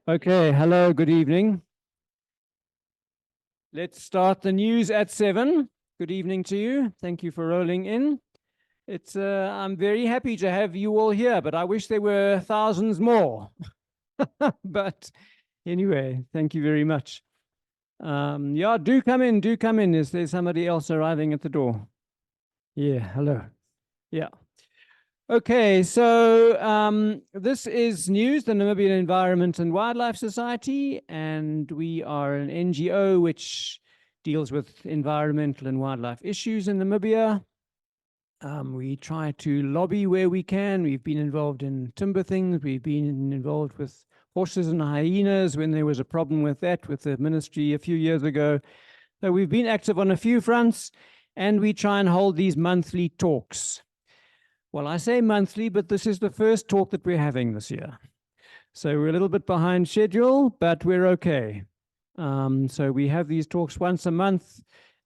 Okay, hello, good evening. Let's start the news at 7. Good evening to you. Thank you for rolling in. I'm very happy to have you all here, but I wish there were thousands more. But anyway, thank you very much. Yeah, do come in, do come in. Is there somebody else arriving at the door? Yeah, hello. Yeah. Okay, so this is news, the Namibian Environment and Wildlife Society, and we are an NGO which deals with environmental and wildlife issues in Namibia. We try to lobby where we can. We've been involved in timber things. We've been involved with horses and hyenas when there was a problem with that with the ministry a few years ago. So we've been active on a few fronts, and we try and hold these monthly talks. Well, I say monthly, but this is the first talk that we're having this year. So we're a little bit behind schedule, but we're okay. So we have these talks once a month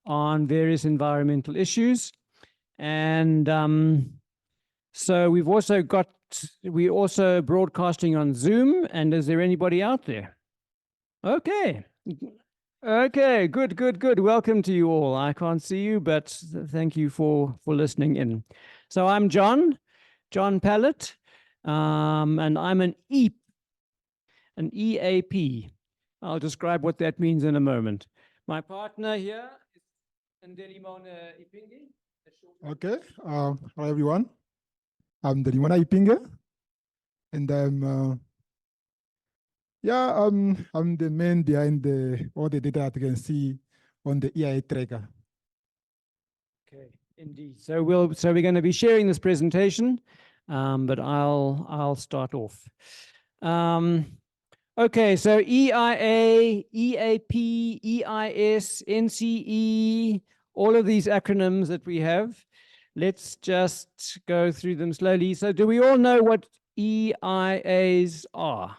on various environmental issues. And so we're also broadcasting on Zoom. And is there anybody out there? Okay. Okay, good. Welcome to you all. I can't see you, but thank you for listening in. So I'm John Pallett, and I'm an EAP, an EAP. I'll describe what that means in a moment. My partner here is Ndelimone Iipinge. Okay, hello everyone. I'm Ndelimone Iipinge, and I'm the man behind all the data that you can see on the EIA Tracker. Okay, indeed. So we're going to be sharing this presentation, but I'll start off. Okay, so EIA, EAP, EIS, NCE, all of these acronyms that we have. Let's just go through them slowly. So do we all know what EIAs are?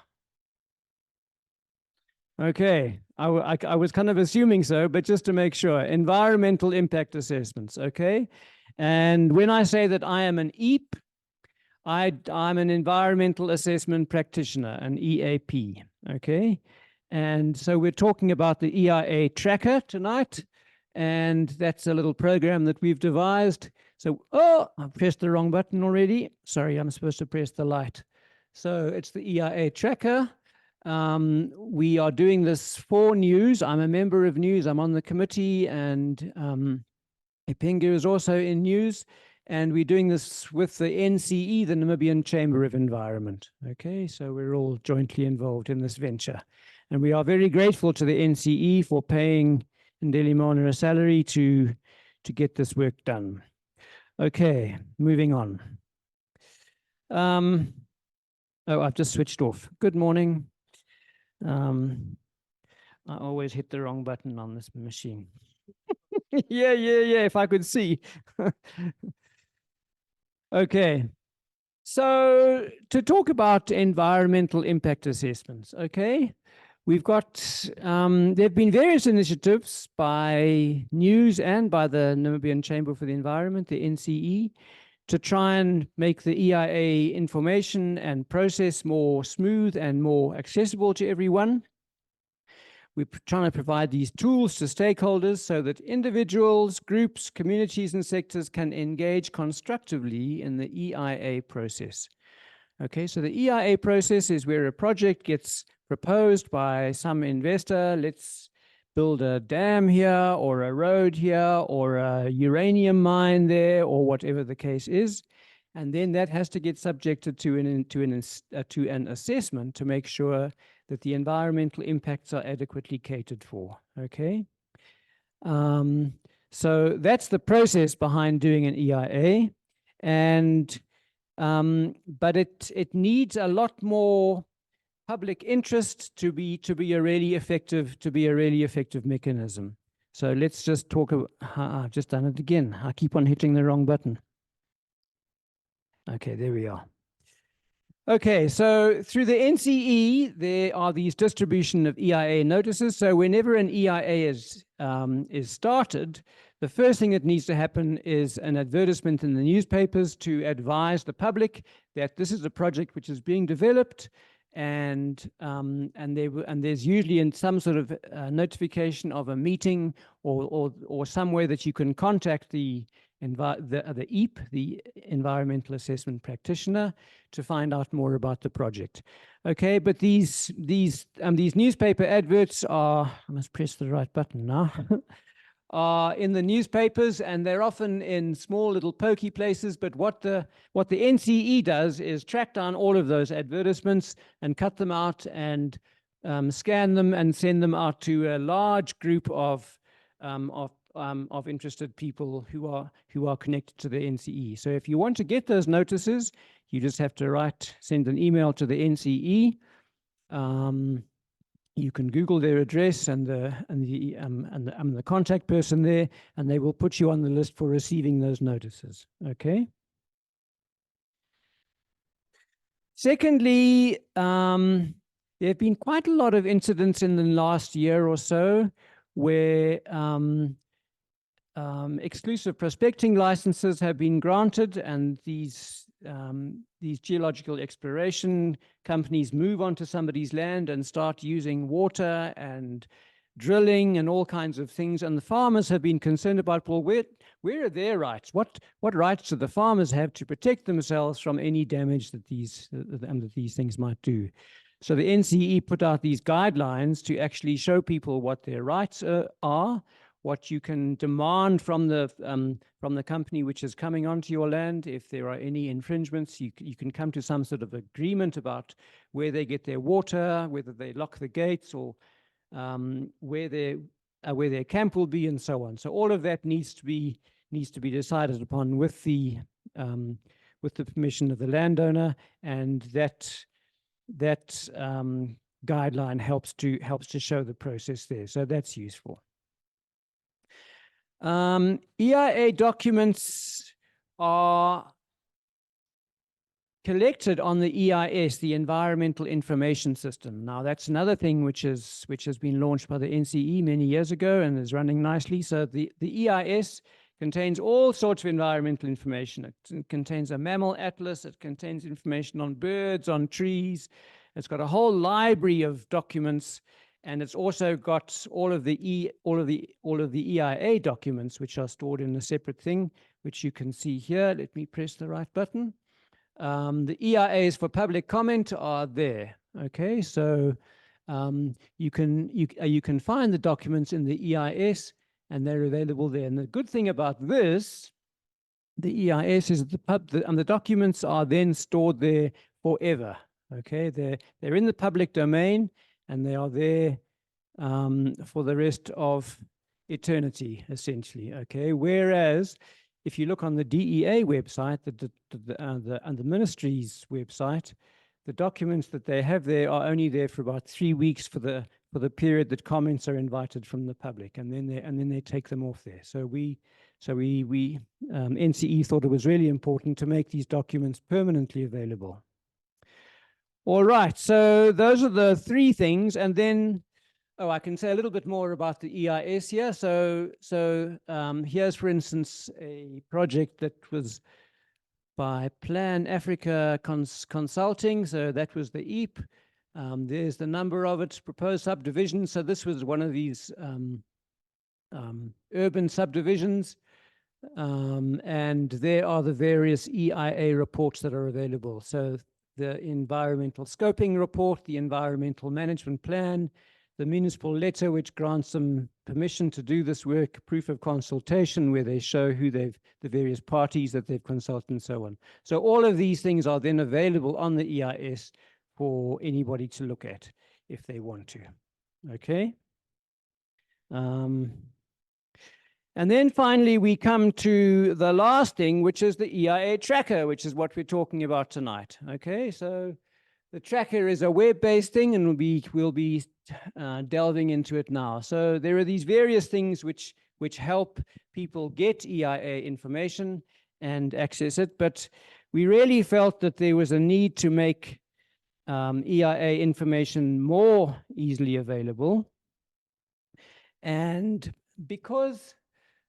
Okay, I was kind of assuming so, but just to make sure, environmental impact assessments, okay? And when I say that I am an EAP, I'm an environmental assessment practitioner, an EAP, okay? And so we're talking about the EIA Tracker tonight, and that's a little program that we've devised. So, oh, I pressed the wrong button already. Sorry, I'm supposed to press the light. So it's the EIA Tracker. We are doing this for news. I'm a member of news. I'm on the committee, and Iipinge is also in news. And we're doing this with the NCE, the Namibian Chamber of Environment. Okay, so we're all jointly involved in this venture. And we are very grateful to the NCE for paying Ndelimone a salary to get this work done. Okay, moving on. Oh, I've just switched off. Good morning. I always hit the wrong button on this machine. Yeah, if I could see. Okay, so to talk about environmental impact assessments, okay, we've got, there have been various initiatives by news and by the Namibian Chamber for the Environment, the NCE, to try and make the EIA information and process more smooth and more accessible to everyone. We're trying to provide these tools to stakeholders so that individuals, groups, communities, and sectors can engage constructively in the EIA process. Okay, so the EIA process is where a project gets proposed by some investor. Let's build a dam here, or a road here, or a uranium mine there, or whatever the case is. And then that has to get subjected to an assessment to make sure that the environmental impacts are adequately catered for, okay? So that's the process behind doing an EIA. And, but it needs a lot more public interest to be a really effective mechanism. So let's just talk about, I've just done it again. I keep on hitting the wrong button. Okay, there we are. Okay, so through the NCE, there are these distribution of EIA notices. So whenever an EIA is started, the first thing that needs to happen is an advertisement in the newspapers to advise the public that this is a project which is being developed, and there's usually in some sort of notification of a meeting or somewhere that you can contact the EAP, the Environmental Assessment Practitioner, to find out more about the project. Okay, but these newspaper adverts are, I must press the right button now, are in the newspapers, and they're often in small little pokey places. But what the NCE does is track down all of those advertisements and cut them out and scan them and send them out to a large group of interested people who are connected to the NCE. So if you want to get those notices, you just have to send an email to the NCE. You can Google their address and the contact person there, and they will put you on the list for receiving those notices. Okay. Secondly, there have been quite a lot of incidents in the last year or so where exclusive prospecting licenses have been granted, and these geological exploration companies move onto somebody's land and start using water and drilling and all kinds of things. And the farmers have been concerned about, well, where are their rights? What rights do the farmers have to protect themselves from any damage that these things might do? So the NCE put out these guidelines to actually show people what their rights are, what you can demand from the company which is coming onto your land. If there are any infringements, you can come to some sort of agreement about where they get their water, whether they lock the gates, or where their camp will be, and so on. So all of that needs to be decided upon with the permission of the landowner, and that guideline helps to show the process there. So that's useful. EIA documents are collected on the EIS, the Environmental Information System. Now, that's another thing which has been launched by the NCE many years ago and is running nicely. So the EIS contains all sorts of environmental information. It contains a mammal atlas. It contains information on birds, on trees. It's got a whole library of documents. And it's also got all of the EIA documents, which are stored in a separate thing, which you can see here. Let me press the right button. The EIAs for public comment are there. Okay, so you can find the documents in the EIS, and they're available there. And the good thing about this, the EIS, is that the documents are then stored there forever. Okay, they're in the public domain, and they are there for the rest of eternity, essentially. Okay, whereas if you look on the DEA website, and the ministry's website, the documents that they have there are only there for about 3 weeks for the period that comments are invited from the public, and then they take them off there. So NCE thought it was really important to make these documents permanently available. All right, so those are the three things, and then I can say a little bit more about the EIS here. So here's, for instance, a project that was by Plan Africa Consulting. So that was the EAP. There's the number of its proposed subdivisions. So this was one of these urban subdivisions. And there are the various EIA reports that are available. So the environmental scoping report, the environmental management plan, the municipal letter which grants them permission to do this work, proof of consultation where they show who the various parties that they've consulted, and so on. So all of these things are then available on the EIS for anybody to look at if they want to. Okay. And then finally, we come to the last thing, which is the EIA Tracker, which is what we're talking about tonight. Okay, so the tracker is a web-based thing, and we'll be delving into it now. So there are these various things which help people get EIA information and access it, but we really felt that there was a need to make EIA information more easily available. And because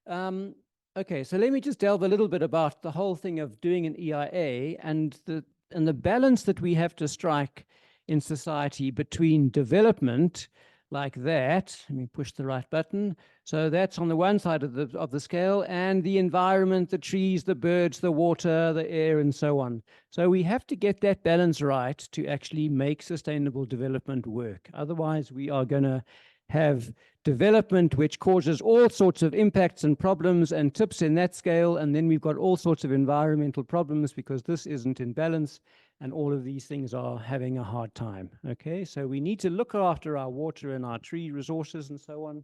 okay, so let me just delve a little bit about the whole thing of doing an EIA and the balance that we have to strike in society between development like that. Let me push the right button. So that's on the one side of the scale, and the environment, the trees, the birds, the water, the air, and so on. So we have to get that balance right to actually make sustainable development work. Otherwise, we are going to have development which causes all sorts of impacts and problems and tips in that scale, and then we've got all sorts of environmental problems because this isn't in balance, and all of these things are having a hard time. Okay, so we need to look after our water and our tree resources and so on,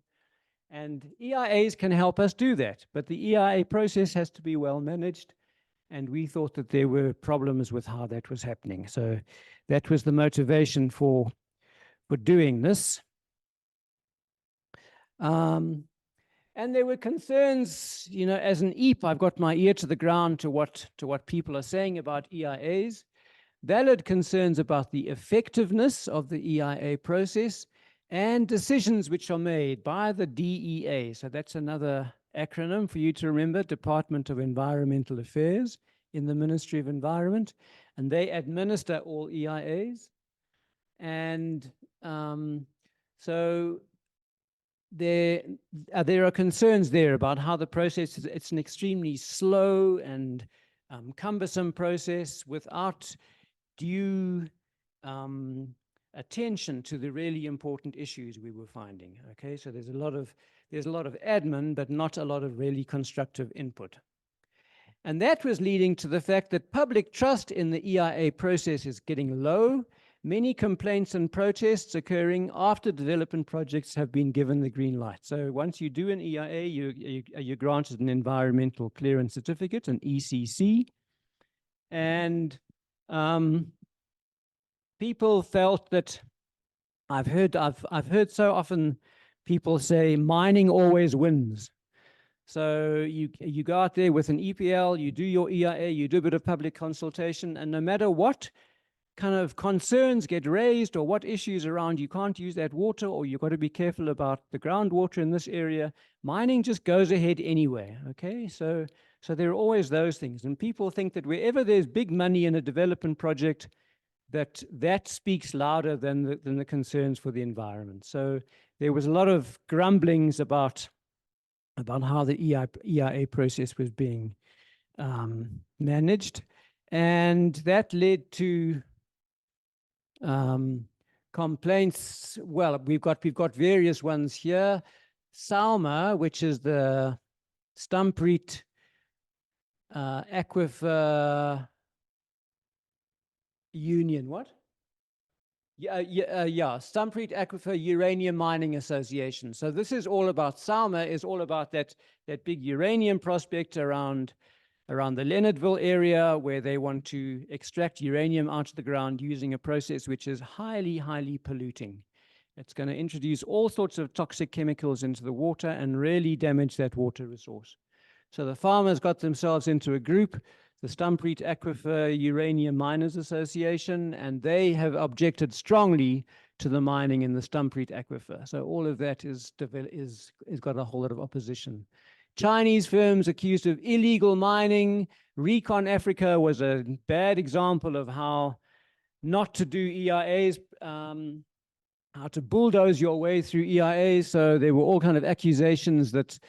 and EIAs can help us do that, but the EIA process has to be well managed, and we thought that there were problems with how that was happening. So that was the motivation for doing this. And there were concerns, you know, as an EAP, I've got my ear to the ground to what people are saying about EIAs. Valid concerns about the effectiveness of the EIA process and decisions which are made by the DEA. So that's another acronym for you to remember, Department of Environmental Affairs in the Ministry of Environment. And they administer all EIAs. And so there are concerns there about how the process is. It's an extremely slow and cumbersome process without due attention to the really important issues we were finding. Okay, so there's a lot of admin, but not a lot of really constructive input. And that was leading to the fact that public trust in the EIA process is getting low. Many complaints and protests occurring after development projects have been given the green light. So once you do an EIA, you're granted an environmental clearance certificate, an ECC, and people felt that I've heard so often people say mining always wins. So you go out there with an EPL, you do your EIA, you do a bit of public consultation, and no matter what kind of concerns get raised or what issues around, you can't use that water, or you've got to be careful about the groundwater in this area, mining just goes ahead anyway. Okay, so there are always those things, and people think that wherever there's big money in a development project, that speaks louder than the concerns for the environment. So there was a lot of grumblings about how the EIA process was being managed, and that led to complaints. Well, we've got various ones here. SALMA, which is the Stumpriet Aquifer Union. What? Stumpriet Aquifer Uranium Mining Association. So this is all about, SALMA is all about that big uranium prospect around the Leonardville area, where they want to extract uranium out of the ground using a process which is highly, highly polluting. It's going to introduce all sorts of toxic chemicals into the water and really damage that water resource. So the farmers got themselves into a group, the Stumpriet Aquifer Uranium Miners Association, and they have objected strongly to the mining in the Stumpriet Aquifer. So all of that is got a whole lot of opposition. Chinese firms accused of illegal mining. Recon Africa was a bad example of how not to do EIAs, how to bulldoze your way through EIAs. So there were all kind of accusations that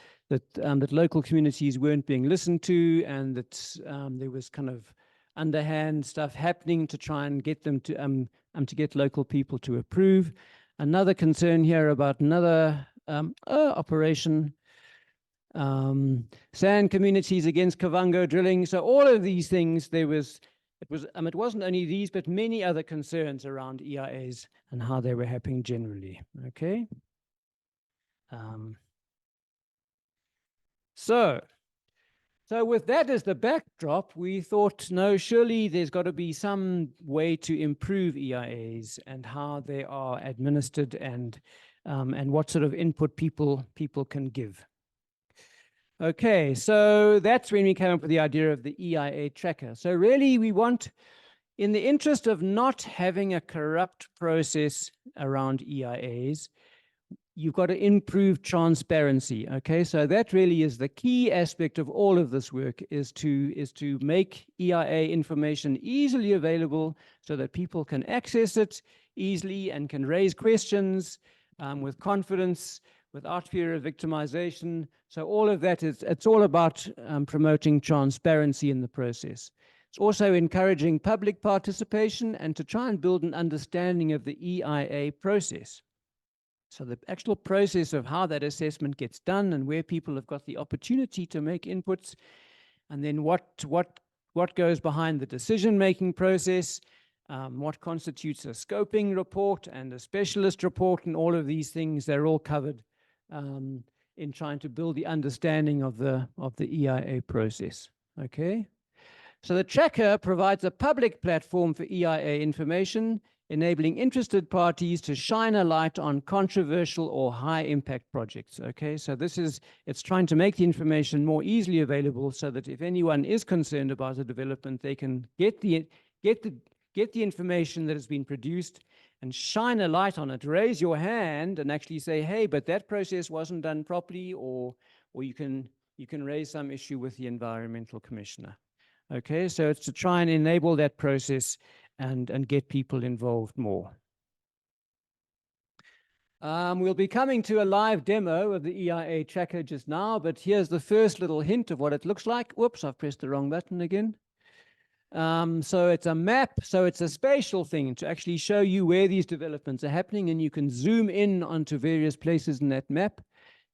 local communities weren't being listened to, and that there was kind of underhand stuff happening to try and get them to get local people to approve. Another concern here about another operation. Sand communities against Kavango drilling. So all of these things, it wasn't only these, but many other concerns around EIAs and how they were happening generally. Okay. So with that as the backdrop, we thought, no, surely there's got to be some way to improve EIAs and how they are administered, and what sort of input people can give. Okay, so that's when we came up with the idea of the EIA Tracker. So really we want, in the interest of not having a corrupt process around EIAs, you've got to improve transparency. Okay, so that really is the key aspect of all of this work, is to make EIA information easily available so that people can access it easily and can raise questions with confidence, without fear of victimization. So all of that it's all about promoting transparency in the process. It's also encouraging public participation and to try and build an understanding of the EIA process. So the actual process of how that assessment gets done and where people have got the opportunity to make inputs, and then what goes behind the decision-making process, what constitutes a scoping report and a specialist report, and all of these things, they're all covered in trying to build the understanding of the EIA process. Okay. So the tracker provides a public platform for EIA information, enabling interested parties to shine a light on controversial or high impact projects. Okay, so it's trying to make the information more easily available so that if anyone is concerned about a development, they can get the information that has been produced and shine a light on it, raise your hand and actually say, hey, but that process wasn't done properly, or you can raise some issue with the environmental commissioner. Okay, so it's to try and enable that process and get people involved more. We'll be coming to a live demo of the EIA tracker just now, but here's the first little hint of what it looks like. Whoops, I've pressed the wrong button again. So it's a map, so it's a spatial thing to actually show you where these developments are happening, and you can zoom in onto various places in that map.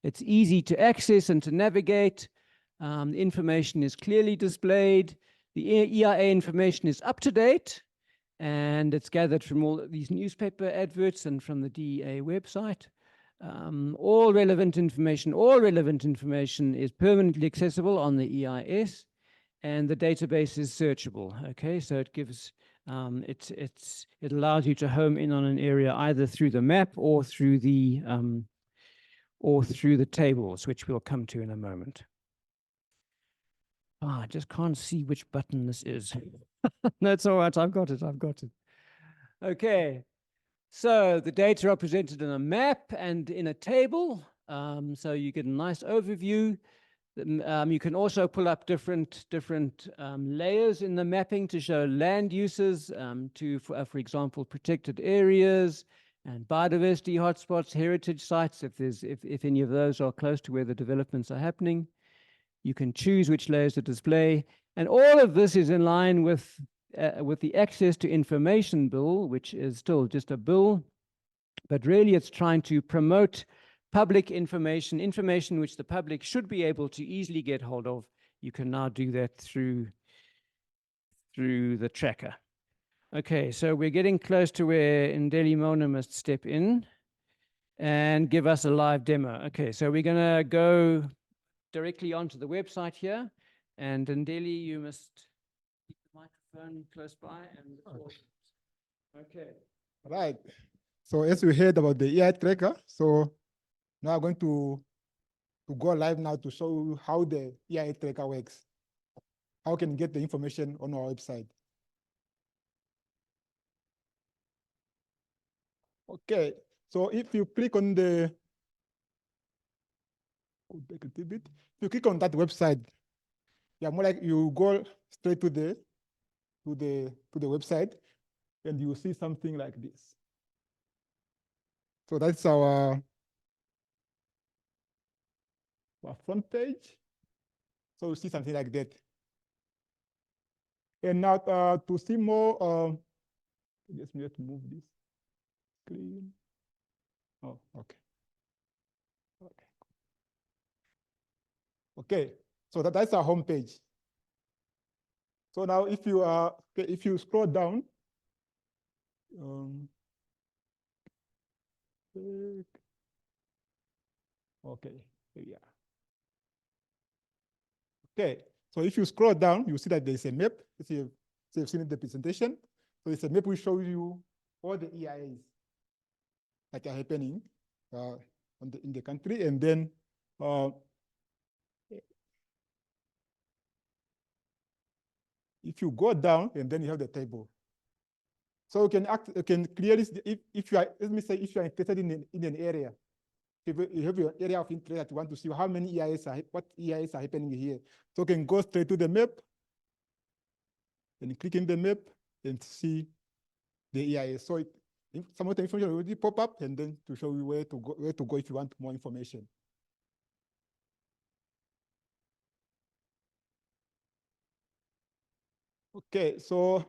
It's easy to access and to navigate. The information is clearly displayed. The EIA information is up to date, and it's gathered from all these newspaper adverts and from the DEA website. All relevant information is permanently accessible on the EIS, and the database is searchable. Okay, so it gives it allows you to home in on an area either through the map or through the tables, which we'll come to in a moment. I just can't see which button this is. That's all right. I've got it. Okay. So the data are presented in a map and in a table. So you get a nice overview. You can also pull up different layers in the mapping to show land uses, for example, protected areas and biodiversity hotspots, heritage sites, if any of those are close to where the developments are happening. You can choose which layers to display, and all of this is in line with the Access to Information Bill, which is still just a bill, but really it's trying to promote public information which the public should be able to easily get hold of. You can now do that through the tracker. Okay, so we're getting close to where Ndelimone must step in and give us a live demo. Okay, so we're going to go directly onto the website here, and Ndeli, you must keep the microphone close by and record. Okay. Right. So as we heard about the EIA tracker, so now I'm going to go live now to show you how the EIA tracker works. How can you get the information on our website? Okay, so if you click on the go back a little bit. If you click on that website, yeah, more like you go straight to the website, and you see something like this. So that's our front page. So you see something like that. And now to see more, let's move this screen. Oh, okay. Okay, so that's our home page. So now if you scroll down, okay, here we are. Okay, so if you scroll down, you see that there's a map. So you've seen the presentation. So it's a map which shows you all the EIAs that are happening in the country, and then if you go down, and then you have the table. So you can clearly, if you are, let me say, if you are interested in an area, if you have your area of interest that you want to see how many EIAs what EIAs are happening here. So you can go straight to the map and click in the map and see the EIA. So some of the information will already pop up, and then to show you where to go if you want more information. Okay, so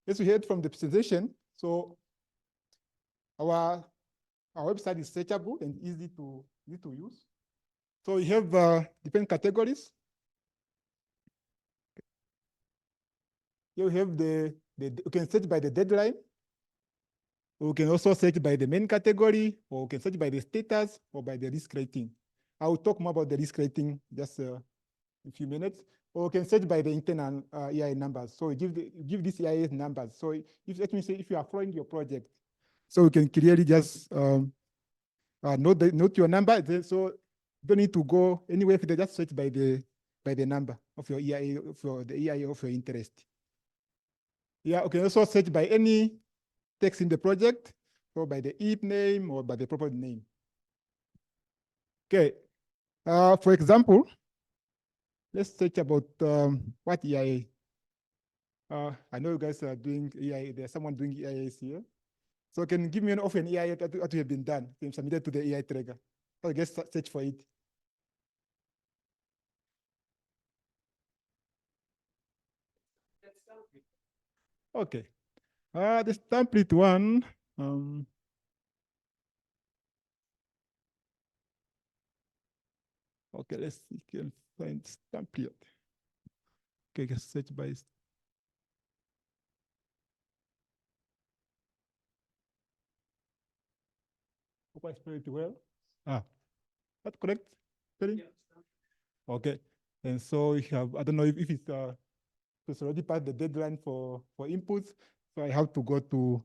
as we heard from the presentation, so our website is searchable and easy to use. So we have different categories. Here we have you can search by the deadline. We can also search by the main category, or we can search by the status or by the risk rating. I will talk more about the risk rating just in a few minutes. Or we can search by the internal EIA numbers. So we give these EIA numbers. So let me say if you are following your project, so we can clearly just note your number. So you don't need to go anywhere. They just search by the number of your EIA, for the EIA of your interest. Yeah, okay. Also search by any text in the project, or by the EIP name, or by the property name. Okay. For example, let's search about what EIA. I know you guys are doing EIA. There's someone doing EIAs here. So can you give me an of an EIA that have been done, been submitted to the EIA Tracker? So I guess search for it. Okay. The template one. Okay, let's see. Can find template. Okay, can search by. Hope I spell it well. That's correct spelling? Yeah. Okay. And so we have, I don't know if it's already past the deadline for inputs. So I have to go to,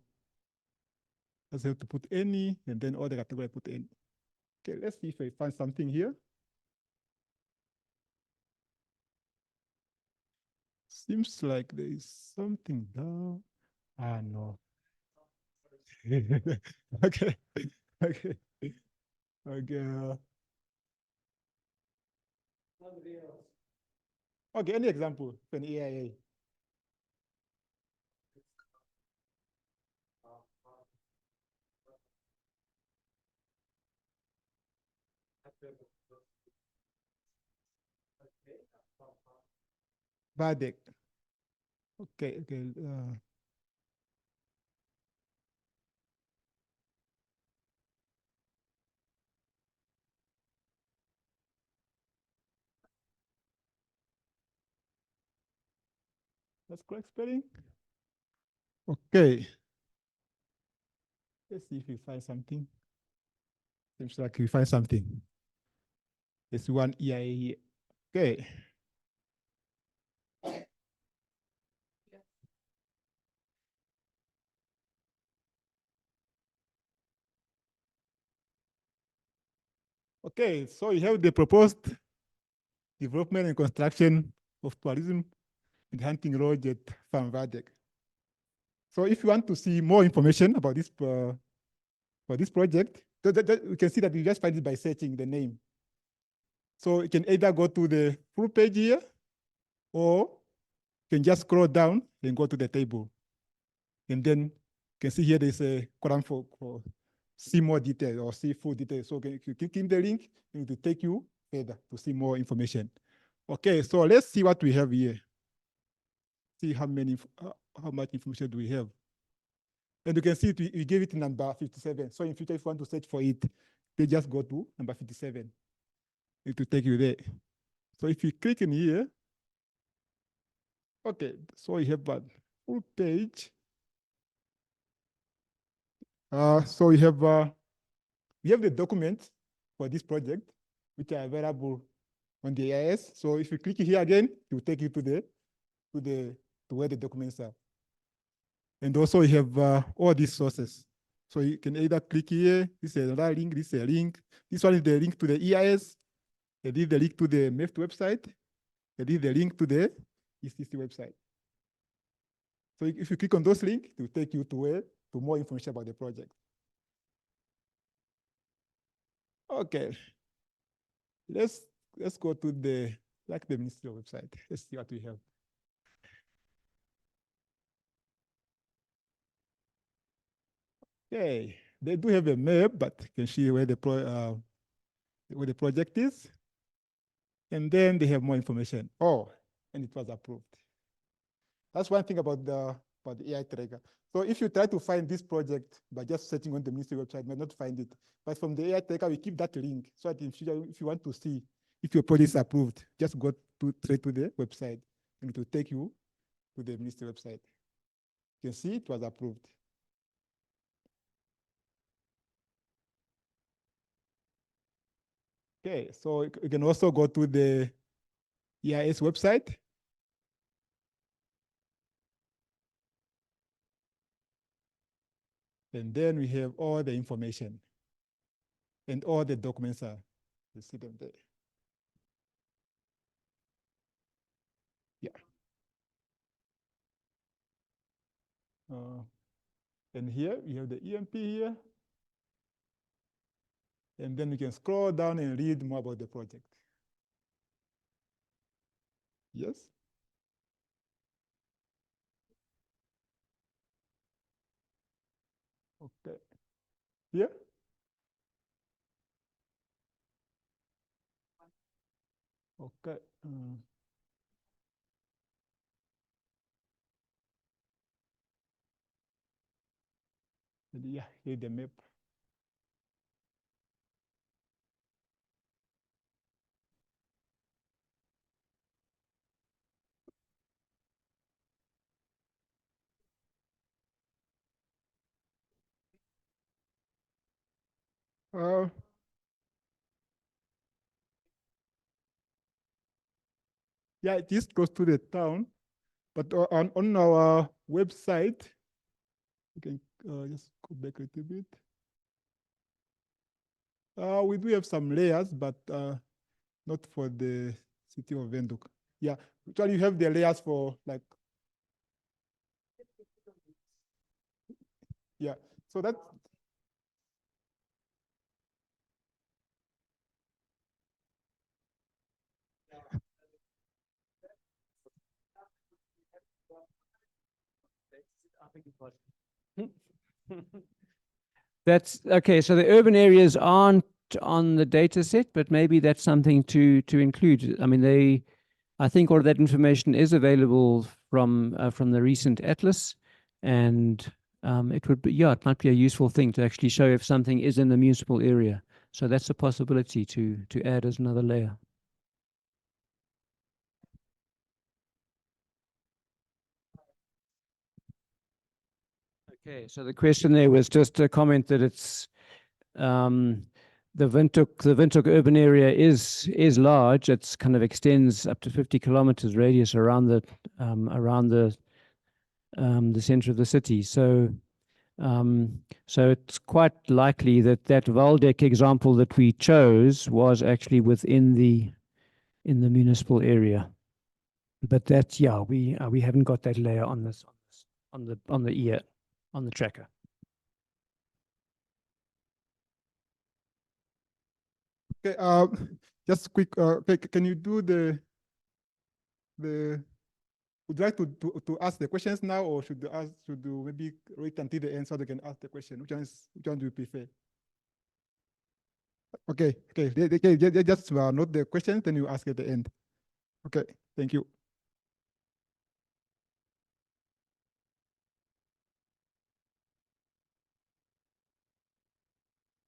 I have to put any, and then all the category I put in. Okay, let's see if I find something here. Seems like there is something down. No. Okay. Okay. Okay. Okay, any example for an EIA? Badek. Okay, okay. That's correct spelling. Okay. Let's see if we find something. Seems like we find something. There's one EIA here. Okay. Okay, so you have the proposed development and construction of tourism and hunting lodge at Van Vadek. So if you want to see more information about this for this project, we can see that you just find it by searching the name. So you can either go to the full page here, or you can just scroll down and go to the table. And then you can see here there's a column for see more details or see full details. So if you click in the link, it will take you further to see more information. Okay, so let's see what we have here. See how much information do we have. And you can see we gave it number 57. So in future, if you want to search for it, they just go to number 57. It will take you there. So if you click in here, okay, so we have a full page. So we have the documents for this project, which are available on the EIS. So if you click here again, it will take you to where the documents are. And also we have all these sources. So you can either click here, this is another link, this is a link. This one is the link to the EIS, and this is the link to the MEFT website, and this is the link to the ECC website. So if you click on those links, it will take you to more information about the project. Okay, let's go to the Ministry website. Let's see what we have. Okay, they do have a map, but you can see where the project is. And then they have more information. Oh, and it was approved. That's one thing about the AI Tracker. So if you try to find this project by just searching on the ministry website, you might not find it. But from the AI Tracker, we keep that link so that in future, if you want to see if your project is approved, just go straight to the website and it will take you to the ministry website. You can see it was approved. Okay, so you can also go to the EIS website. And then we have all the information and all the documents are, you see them there. Yeah. And here we have the EMP here. And then you can scroll down and read more about the project. Yes. Okay. Here. Okay. Yeah, here the map. Yeah, it is close to the town, but on our website, you can just go back a little bit. We do have some layers, but not for the city of Windhoek. Yeah, actually you have the layers for like, yeah, so that. That's okay. So the urban areas aren't on the data set, but maybe that's something to include. I mean, I think all of that information is available from the recent atlas, and it would be, yeah, it might be a useful thing to actually show if something is in the municipal area. So that's a possibility to add as another layer. Okay, so the question there was just a comment that it's the Windhoek urban area is large. It's kind of extends up to 50 kilometers radius around the center of the city. So it's quite likely that Waldeck example that we chose was actually within the municipal area. But that's, yeah, we haven't got that layer on the EIA, on the tracker. Okay, just quick, can you do would you like to ask the questions now, or should you maybe wait until the end so they can ask the question? Which one do you prefer? Okay, just note the questions, then you ask at the end. Okay, thank you.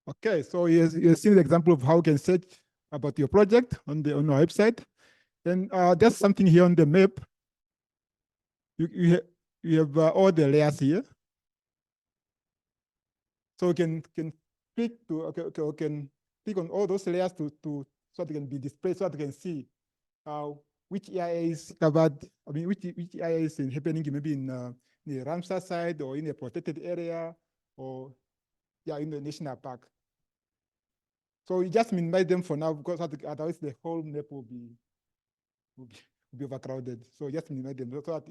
Okay, so you see the example of how you can search about your project on our website. And there's something here on the map. You have all the layers here. So you can click to can click on all those layers so they can be displayed, so that you can see which EIA is covered. I mean, which EIA is happening maybe in the Ramsar side, or in a protected area, or yeah, in the national park. So you just minimize them for now, because otherwise the whole map will be overcrowded. So just minimize them so that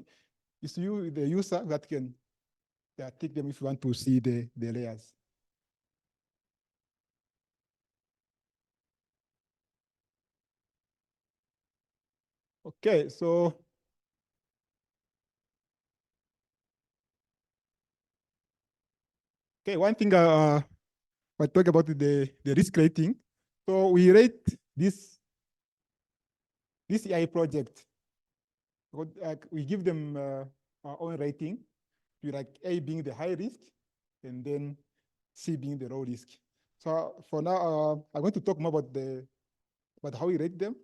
it's you, the user, that can take them if you want to see the layers. Okay, so Okay, one thing I talk about the risk rating. So we rate this EIA project. We give them our own rating, like A being the high risk, and then C being the low risk. So for now, I'm going to talk more about how we rate them.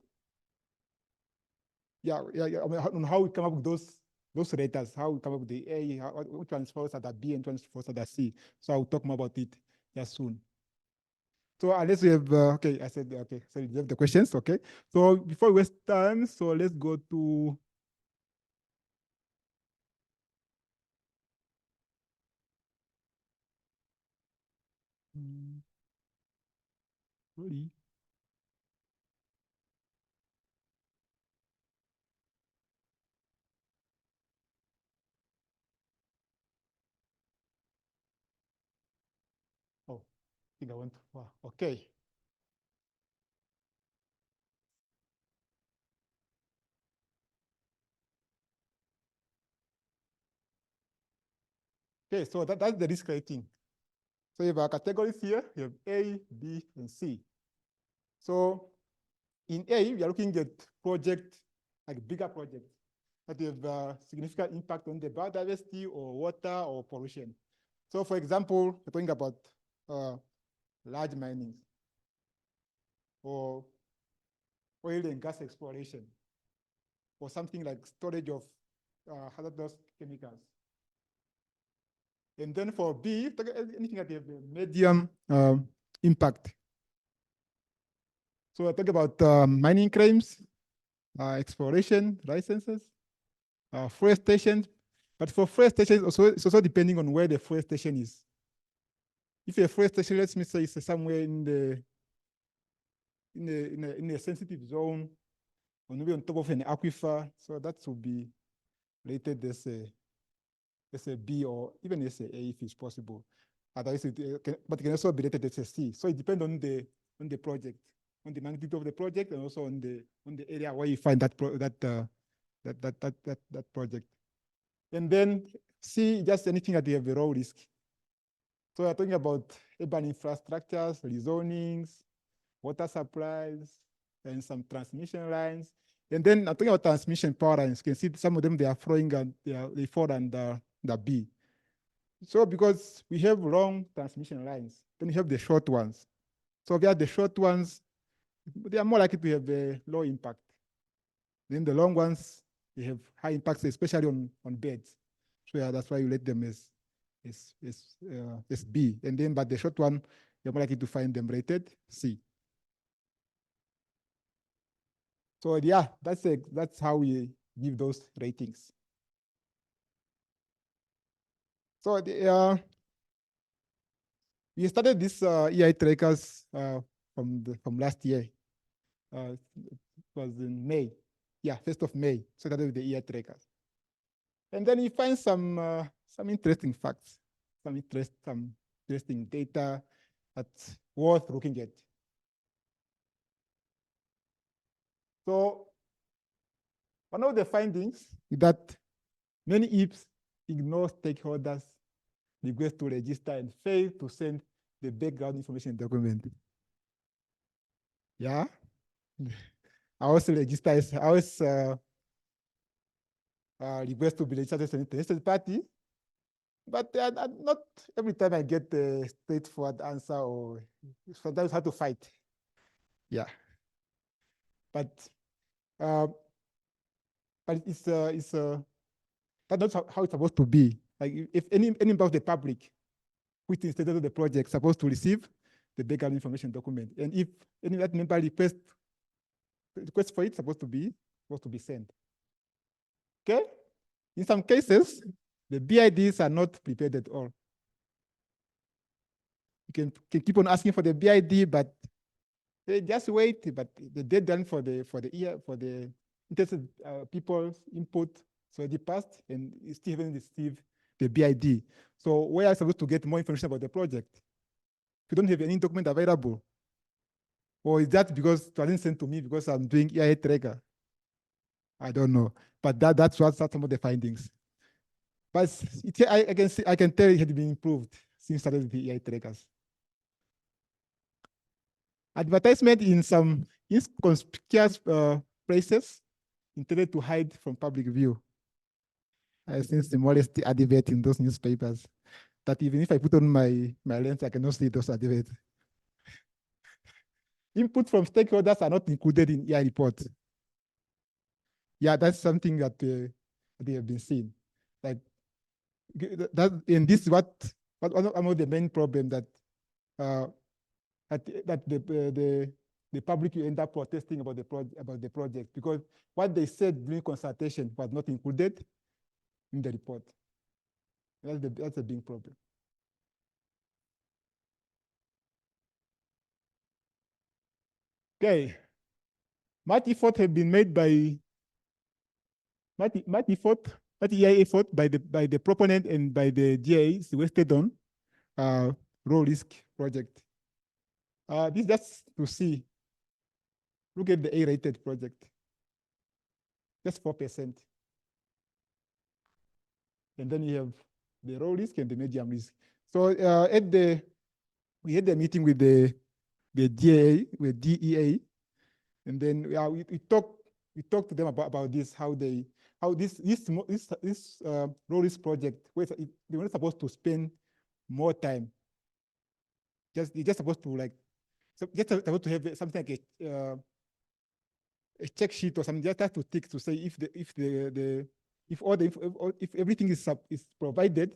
Yeah, I mean, on how we come up with those raters, how we come up with the A, which ones falls at the B and which ones falls at the C. So I'll talk more about it just soon. So unless we have, okay, I said, okay, so you have the questions, okay. So before we waste time, so let's go to, sorry. Oh, I think I went, wow, okay. Okay, so that's the risk rating. So you have our categories here, you have A, B, and C. So in A, we are looking at projects, like bigger projects that have significant impact on the biodiversity or water or pollution. So for example, we're talking about large mining or oil and gas exploration or something like storage of hazardous chemicals. And then for B, anything that have a medium impact. So I talk about mining claims, exploration licenses, forestation. But for forestation, it's also depending on where the forestation is. If a forestation, let me say, is somewhere in a sensitive zone, or maybe on top of an aquifer, so that would be rated as a B or even as a A if it's possible. Otherwise, but it can also be rated as a C. So it depends on the project, on the magnitude of the project, and also on the area where you find that project. And then C, just anything that you have a low risk. So we're talking about urban infrastructures, rezonings, water supplies, and some transmission lines. And then I'm talking about transmission power lines. You can see some of them, they are flowing and they fall under the B. So because we have long transmission lines, then you have the short ones. So if you have the short ones, they are more likely to have a low impact. Then the long ones, they have high impacts, especially on beds. So yeah, that's why you rate them as B. And then, but the short one, you're more likely to find them rated C. So yeah, that's how we give those ratings. So we started this EIA trackers from last year. It was in May. Yeah, 1st of May. So that was the EIA trackers. And then you find some interesting facts, some interesting data that's worth looking at. So one of the findings is that many EIPs ignore stakeholders' request to register and fail to send the background information document. Yeah, I also register. I always request to be registered as an interested party, but not every time I get a straightforward answer, or sometimes have to fight. Yeah, but it's that's not how it's supposed to be. Like if any member of the public which is stated of the project supposed to receive the background information document, and if any that member request for it, supposed to be sent. Okay, in some cases, the BIDs are not prepared at all. You can keep on asking for the BID, but they just wait. But the deadline for the interested people's input so already passed, and you still haven't received the BID. So where are you supposed to get more information about the project? If you don't have any document available, or is that because it wasn't sent to me because I'm doing EIA Tracker? I don't know, but that's some of the findings. But I can tell it had been improved since started with the EIA trackers. Advertisement in some inconspicuous places intended to hide from public view. I sense the modesty advert in those newspapers that even if I put on my lens, I cannot see those adverts. Input from stakeholders are not included in EIA report. Yeah, that's something that they have been seeing. Like that, and this is what one of the main problem that the public will end up protesting about the project, because what they said during consultation was not included in the report. That's a big problem. Okay, much effort have been made by much EIA effort by the proponent and by the GIs wasted on low risk project. This just to see. Look at the A-rated project. Just 4%. And then you have the low risk and the medium risk. So we had the meeting with the DEA, with DEA, and then we talked to them about this, how this low risk project, they were supposed to spend more time. They're just supposed to supposed to have something like a check sheet or something, just have to tick to say if everything is provided,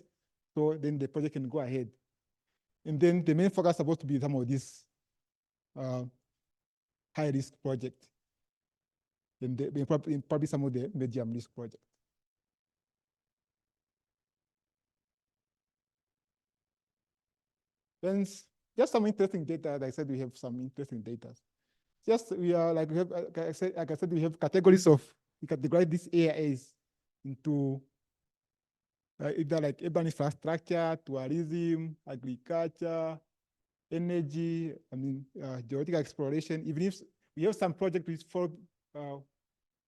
so then the project can go ahead. And then the main focus is supposed to be some of this high risk project, and probably some of the medium risk project. Then just some interesting data. Like I said, we have some interesting data. Just we are like we have, like I said, we have categories of, we categorize these EIAs into either like urban infrastructure, tourism, agriculture, energy, geological exploration. Even if we have some projects which fall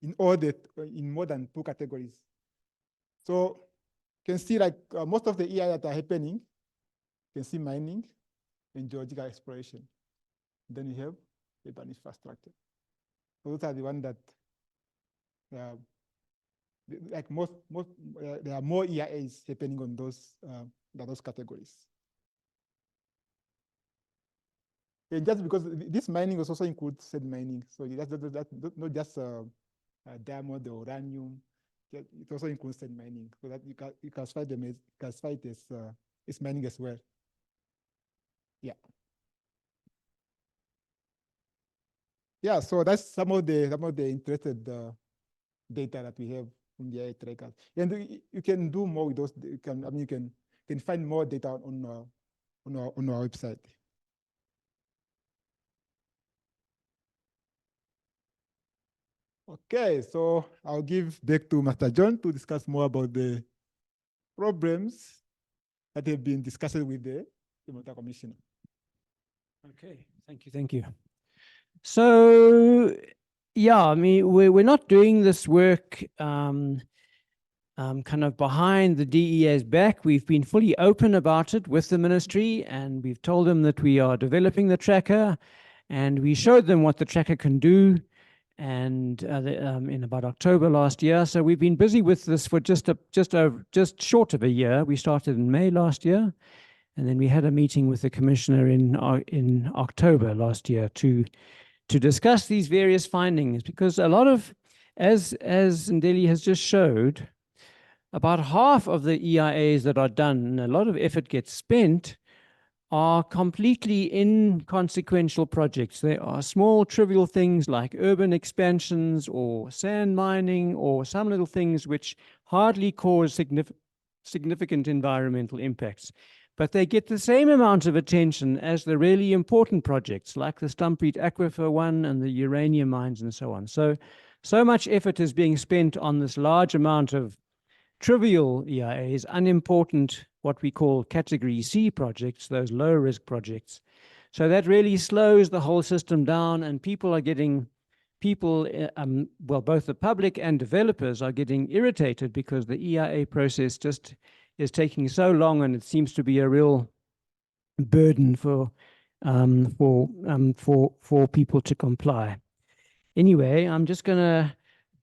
in more than 2 categories. So you can see like most of the EIA that are happening, you can see mining and geological exploration. Then you have urban infrastructure. So those are the ones that like there are more EIAs happening on those categories. And just because this mining also includes sand mining, so that's not just diamond or uranium, it also includes sand mining, so that you classify it as mining as well. Yeah. Yeah, so that's some of the interested data that we have from the EIA trackers, and you can do more with those. You can find more data on our website. Okay, so I'll give back to Master John to discuss more about the problems that have been discussed with the Water Commissioner. Okay, thank you. So, yeah, I mean, we're not doing this work kind of behind the DEA's back. We've been fully open about it with the ministry, and we've told them that we are developing the tracker, and we showed them what the tracker can do, and in about October last year. So we've been busy with this for just short of a year. We started in May last year, and then we had a meeting with the commissioner in October last year to discuss these various findings, because a lot of, as Ndeli has just showed, about half of the EIAs that are done, and a lot of effort gets spent, are completely inconsequential projects. They are small, trivial things like urban expansions or sand mining or some little things which hardly cause significant environmental impacts. But they get the same amount of attention as the really important projects like the Stampriet Aquifer one and the uranium mines and so on. So much effort is being spent on this large amount of trivial EIAs, unimportant, what we call category C projects, those low risk projects. So that really slows the whole system down, and well, both the public and developers are getting irritated because the EIA process just is taking so long, and it seems to be a real burden for people to comply. Anyway, I'm just going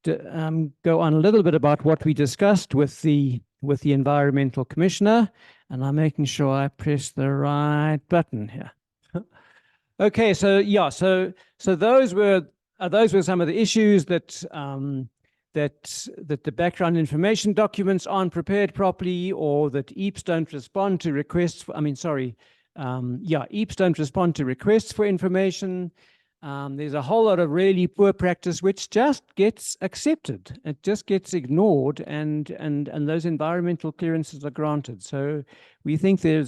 to go on a little bit about what we discussed with the environmental commissioner, and I'm making sure I press the right button here. Okay, so yeah, so those were some of the issues that that the background information documents aren't prepared properly, or that EIPs don't respond to requests. EIPs don't respond to requests for information. There's a whole lot of really poor practice which just gets accepted. It just gets ignored, and those environmental clearances are granted. So we think there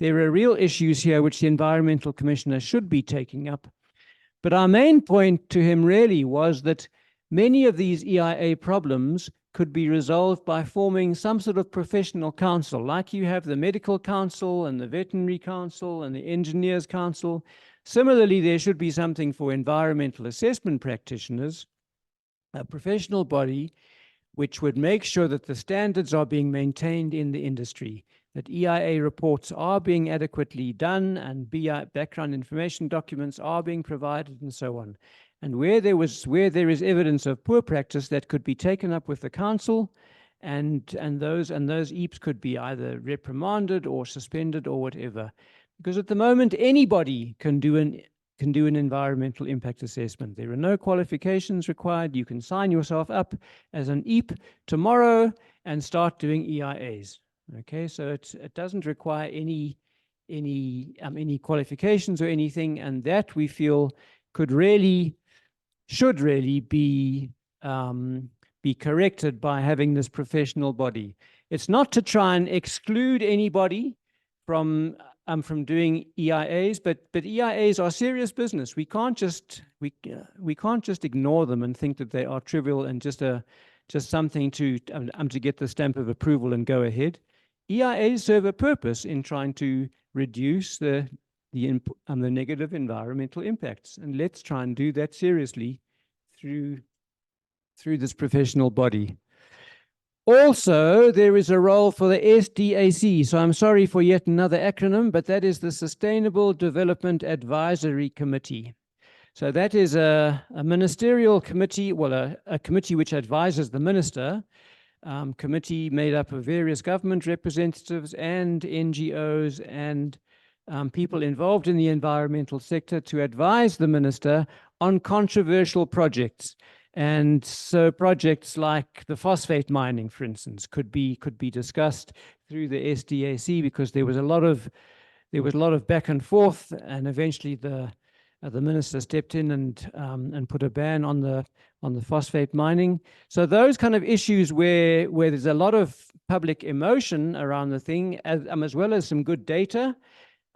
are real issues here which the environmental commissioner should be taking up. But our main point to him really was that many of these EIA problems could be resolved by forming some sort of professional council, like you have the medical council and the veterinary council and the engineers council. Similarly, there should be something for environmental assessment practitioners, a professional body which would make sure that the standards are being maintained in the industry, that EIA reports are being adequately done, and background information documents are being provided, and so on. And where there is evidence of poor practice, that could be taken up with the council, and those EIPs could be either reprimanded or suspended or whatever. Because at the moment, anybody can do an environmental impact assessment. There are no qualifications required. You can sign yourself up as an EIP tomorrow and start doing EIAs. Okay, so it doesn't require any qualifications or anything, and that we feel should really be corrected by having this professional body. It's not to try and exclude anybody from doing EIAs, but EIAs are serious business. We can't just ignore them and think that they are trivial and just something to get the stamp of approval and go ahead. EIAs serve a purpose in trying to reduce the negative environmental impacts, and let's try and do that seriously through this professional body. Also, there is a role for the SDAC. So I'm sorry for yet another acronym, but that is the Sustainable Development Advisory Committee. So that is a ministerial committee, well, a committee which advises the minister, committee made up of various government representatives and NGOs and people involved in the environmental sector to advise the minister on controversial projects. And so projects like the phosphate mining, for instance, could be discussed through the SDAC, because there was a lot of back and forth, and eventually the minister stepped in and put a ban on the phosphate mining. So those kind of issues where there's a lot of public emotion around the thing, as well as some good data,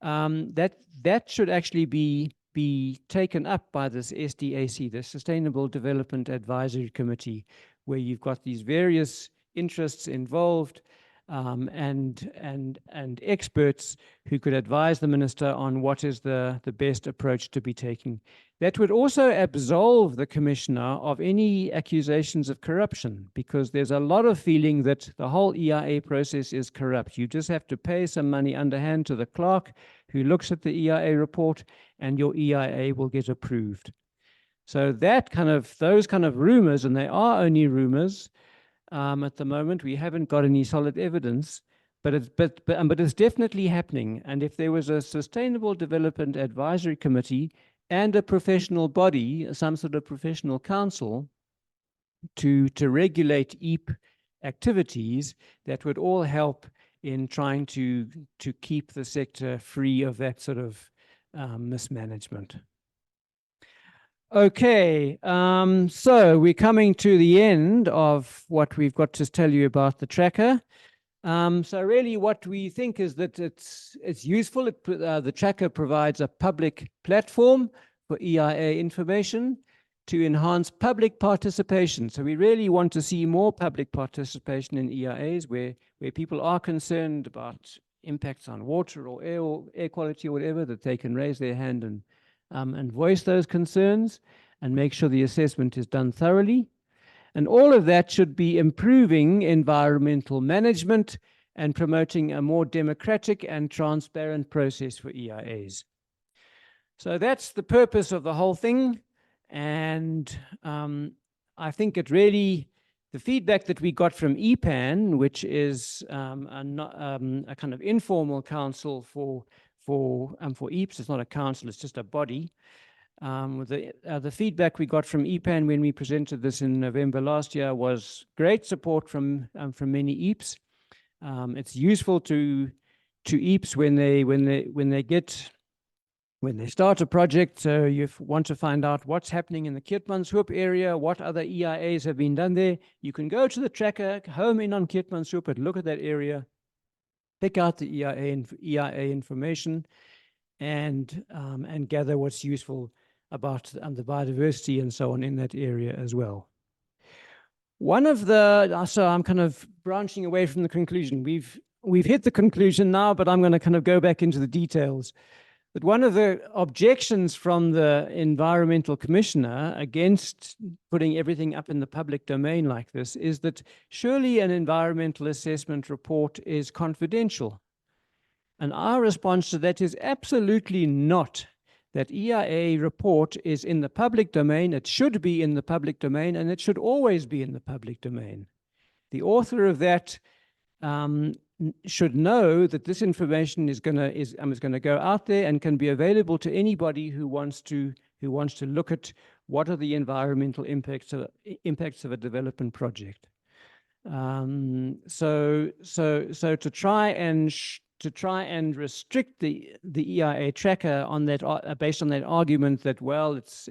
that should actually be taken up by this SDAC, the Sustainable Development Advisory Committee, where you've got these various interests involved, and experts who could advise the minister on what is the best approach to be taken. That would also absolve the commissioner of any accusations of corruption, because there's a lot of feeling that the whole EIA process is corrupt. You just have to pay some money underhand to the clerk who looks at the EIA report, and your EIA will get approved. So those kind of rumors, and they are only rumors at the moment, we haven't got any solid evidence, but it's definitely happening. And if there was a Sustainable Development Advisory Committee and a professional body, some sort of professional council to regulate EIP activities, that would all help in trying to keep the sector free of that sort of mismanagement. Okay, so we're coming to the end of what we've got to tell you about the tracker. So really what we think is that it's useful. The tracker provides a public platform for EIA information to enhance public participation. So we really want to see more public participation in EIAs where people are concerned about impacts on water or air quality or whatever, that they can raise their hand and voice those concerns and make sure the assessment is done thoroughly. And all of that should be improving environmental management and promoting a more democratic and transparent process for EIAs. So that's the purpose of the whole thing. And I think it really, the feedback that we got from EPAN, which is a kind of informal council for EAPS, it's not a council, it's just a body. The feedback we got from EPAN when we presented this in November last year was great support from many EAPs. It's useful to EAPs when they start a project. So you want to find out what's happening in the Keetmanshoop area, what other EIAs have been done there. You can go to the tracker, home in on Keetmanshoop, and look at that area, pick out the EIA information, and gather what's useful about the biodiversity and so on in that area as well. So I'm kind of branching away from the conclusion. We've hit the conclusion now, but I'm going to kind of go back into the details. But one of the objections from the environmental commissioner against putting everything up in the public domain like this is that surely an environmental assessment report is confidential. And our response to that is absolutely not. That EIA report is in the public domain. It should be in the public domain, and it should always be in the public domain. The author of that should know that this information is going to go out there and can be available to anybody who wants to look at what are the environmental impacts of a development project. So to try and restrict the EIA tracker on that, based on that argument that, well, it's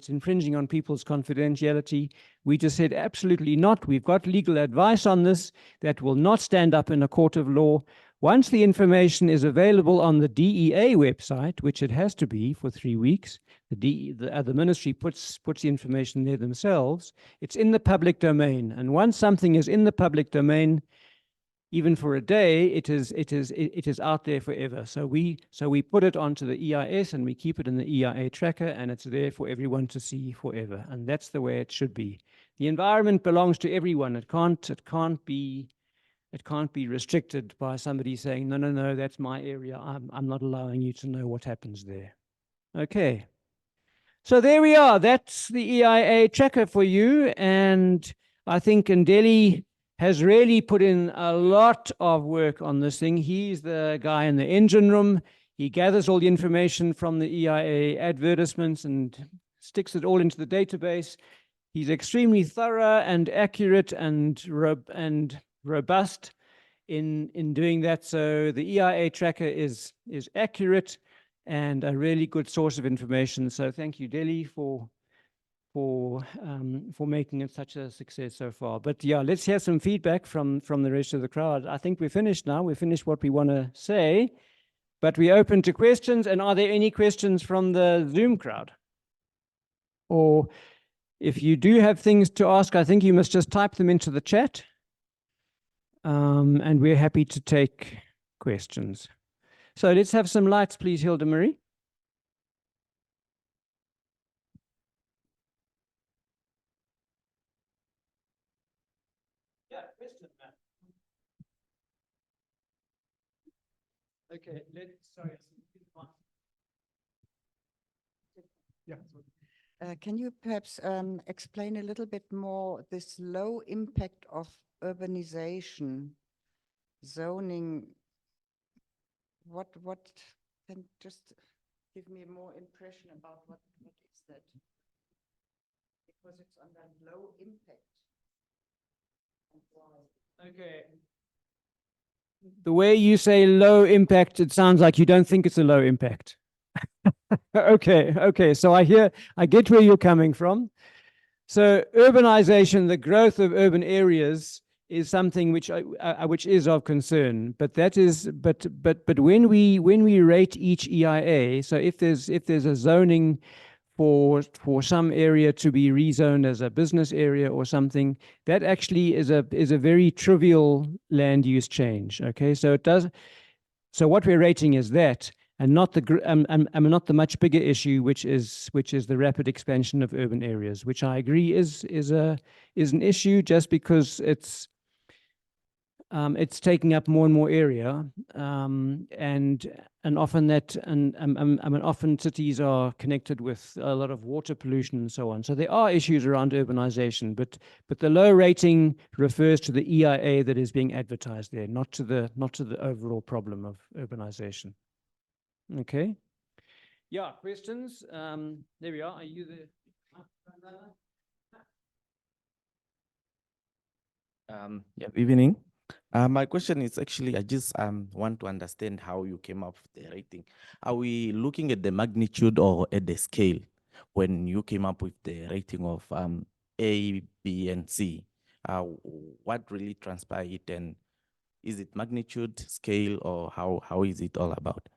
infringing on people's confidentiality, we just said absolutely not. We've got legal advice on this that will not stand up in a court of law. Once the information is available on the DEA website, which it has to be for 3 weeks, the ministry puts the information there themselves. It's in the public domain, and once something is in the public domain, even for a day, it is out there forever. So we put it onto the EIS and we keep it in the EIA tracker, and it's there for everyone to see forever. And that's the way it should be. The environment belongs to everyone. It can't be restricted by somebody saying, no, that's my area. I'm not allowing you to know what happens there. Okay. So there we are. That's the EIA tracker for you. And I think Ndeli has really put in a lot of work on this thing. He's the guy in the engine room. He gathers all the information from the EIA advertisements and sticks it all into the database. He's extremely thorough and accurate and robust in doing that. So the EIA tracker is accurate and a really good source of information. So thank you, Ndeli, for making it such a success so far. But yeah, let's hear some feedback from the rest of the crowd. I think we're finished now. We've finished what we want to say, but we're open to questions. And are there any questions from the Zoom crowd? Or if you do have things to ask, I think you must just type them into the chat. And we're happy to take questions. So let's have some lights, please, Hilda Marie. Okay, sorry. Yeah. Can you perhaps explain a little bit more this low impact of urbanization, zoning? What can just give me more impression about what is that? Because it's under low impact. And why? Okay. The way you say low impact, it sounds like you don't think it's a low impact. Okay. So I get where you're coming from. So urbanization, the growth of urban areas, is something which is of concern. But when we rate each EIA, so if there's a zoning for some area to be rezoned as a business area or something, that actually is a very trivial land use change. Okay, so so what we're rating is that, and not the much bigger issue, which is the rapid expansion of urban areas, which I agree is an issue, just because it's taking up more and more area, and often often cities are connected with a lot of water pollution and so on. So there are issues around urbanization, but the low rating refers to the EIA that is being advertised there, not to the overall problem of urbanization. Okay. Yeah. Questions? There we are. Are you the? Yeah, evening. My question is actually, I just want to understand how you came up with the rating. Are we looking at the magnitude or at the scale when you came up with the rating of A, B, and C? What really transpired, and is it magnitude, scale, or how is it all about?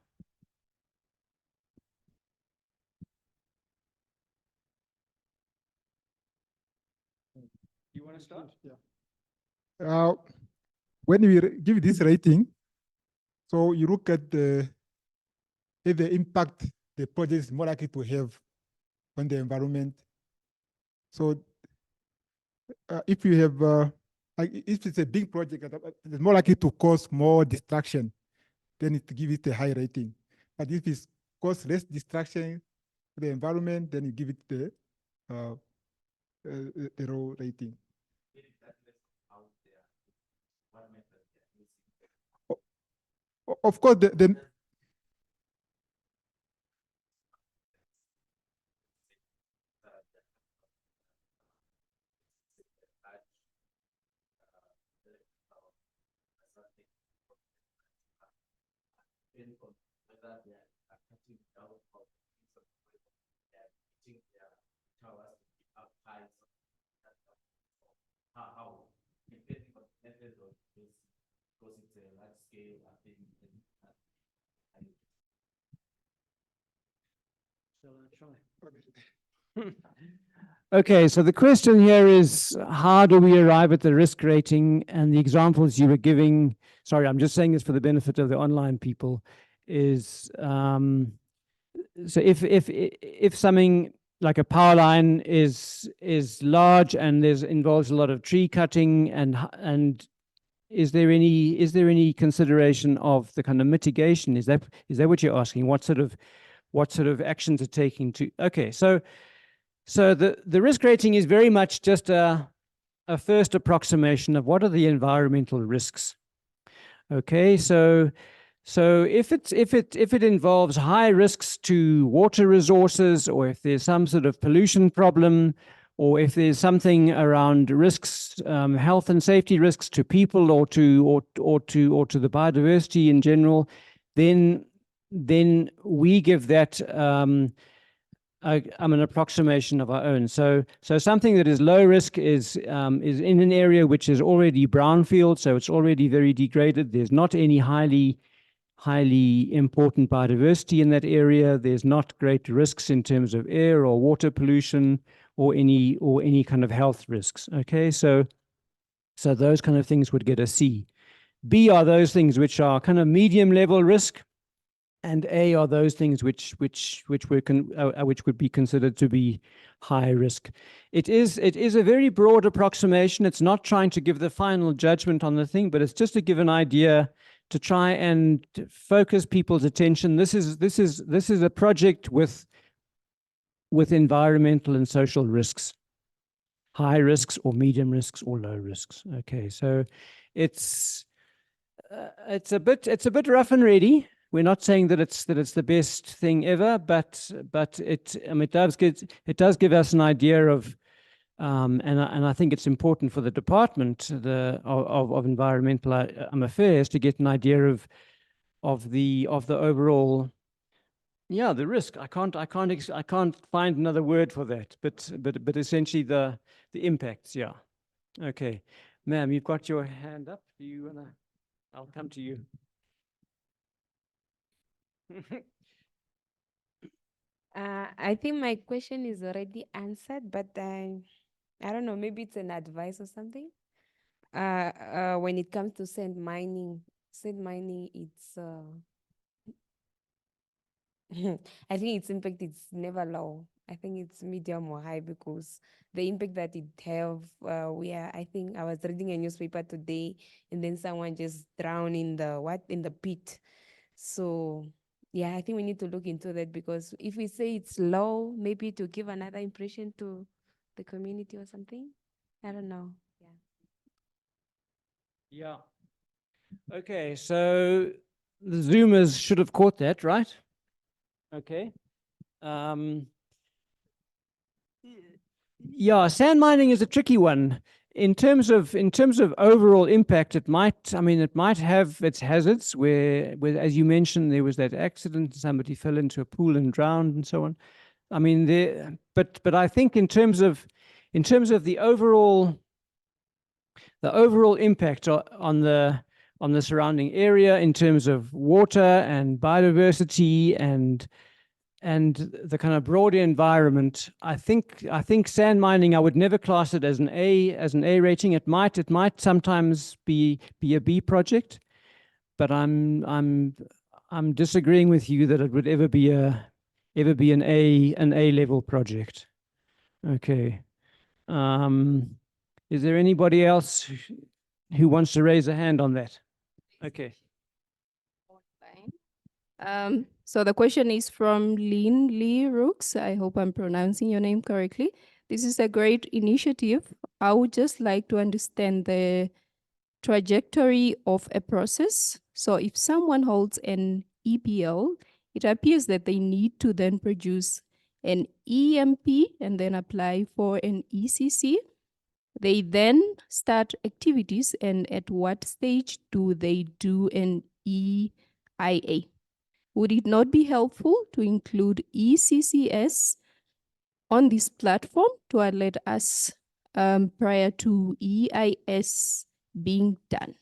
You want to start? Yeah. When we give this rating, so you look at the impact the project is more likely to have on the environment. So if you have, if it's a big project, it's more likely to cause more distraction, then it give it a high rating. But if it cause less distraction to the environment, then you give it the low rating. Of course, the Okay, so the question here is, how do we arrive at the risk rating? And the examples you were giving, sorry, I'm just saying this for the benefit of the online people, is so if something like a power line is large and involves a lot of tree cutting, and is there any consideration of the kind of mitigation? Is that what you're asking? What sort of actions are taking to? Okay, so the risk rating is very much just a first approximation of what are the environmental risks. Okay, so if it involves high risks to water resources, or if there's some sort of pollution problem, or if there's something around risks, health and safety risks to people, or to the biodiversity in general, then we give that an approximation of our own. So something that is low risk is in an area which is already brownfield, so it's already very degraded. There's not any highly important biodiversity in that area. There's not great risks in terms of air or water pollution or any kind of health risks. Okay, so those kind of things would get a C. B are those things which are kind of medium level risk, and A are those things which would be considered to be high risk. It is a very broad approximation. It's not trying to give the final judgment on the thing, but it's just to give an idea, to try and focus people's attention. This is a project with environmental and social risks, high risks or medium risks or low risks. Okay, so it's a bit rough and ready. We're not saying that it's the best thing ever, but it does give us an idea of, and I think it's important for the department of environmental affairs to get an idea of the overall, yeah, the risk. I can't find another word for that, but essentially the impacts. Yeah. Okay, ma'am, you've got your hand up. Do you wanna? I'll come to you. I think my question is already answered, but I don't know, maybe it's an advice or something. When it comes to sand mining, it's I think its impact is never low. I think it's medium or high because the impact that it have, I think I was reading a newspaper today and then someone just drowned in the pit. So yeah, I think we need to look into that because if we say it's low, maybe to give another impression to the community or something. I don't know. Yeah. Okay, so the Zoomers should have caught that, right? Okay. Yeah, sand mining is a tricky one. In terms of overall impact, it might have its hazards where as you mentioned, there was that accident, somebody fell into a pool and drowned and so on. I mean, but I think in terms of the overall impact on the surrounding area in terms of water and biodiversity and the kind of broader environment, I think sand mining, I would never class it as an A rating. It might sometimes be a B project, but I'm disagreeing with you that it would ever be an A level project. Okay. Is there anybody else who wants to raise a hand on that? Okay. So the question is from Lynn Lee Rooks. I hope I'm pronouncing your name correctly. This is a great initiative. I would just like to understand the trajectory of a process. So if someone holds an EPL, it appears that they need to then produce an EMP and then apply for an ECC. They then start activities, and at what stage do they do an EIA? Would it not be helpful to include ECCS on this platform to alert us prior to EIS being done?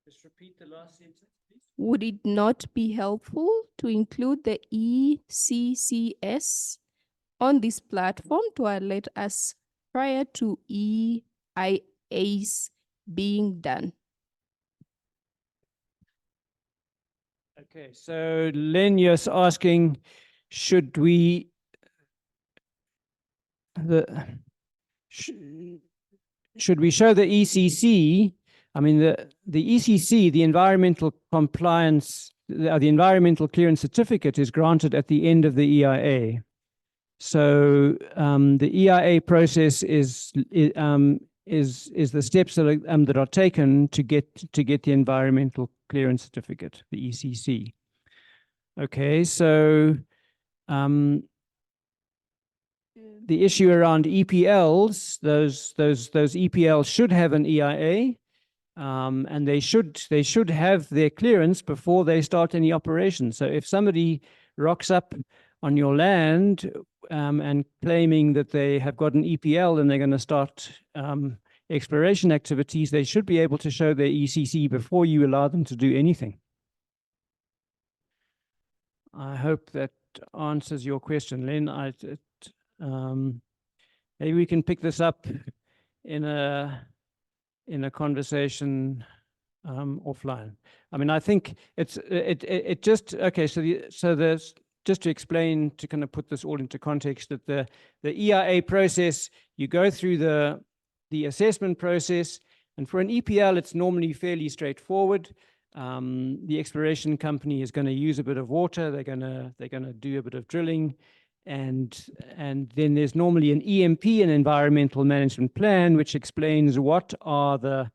Just repeat the last sentence, please. Would it not be helpful to include the ECCS on this platform to alert us prior to EIAs being done? Okay, so Len, you're asking, should we should we show the ECC? I mean, the ECC, the environmental compliance, the environmental clearance certificate is granted at the end of the EIA. So the EIA process is the steps that are taken to get the environmental clearance certificate, the ECC. Okay, so the issue around EPLs, those EPLs should have an EIA, and they should have their clearance before they start any operation. So if somebody rocks up on your land and claiming that they have got an EPL and they're going to start exploration activities, they should be able to show their ECC before you allow them to do anything. I hope that answers your question, Len. Maybe we can pick this up in a conversation offline. I mean, I think it just okay. So there's just to explain, to kind of put this all into context, that the EIA process, you go through the assessment process, and for an EPL, it's normally fairly straightforward. The exploration company is going to use a bit of water. They're going to do a bit of drilling, and then there's normally an EMP, an environmental management plan, which explains what are the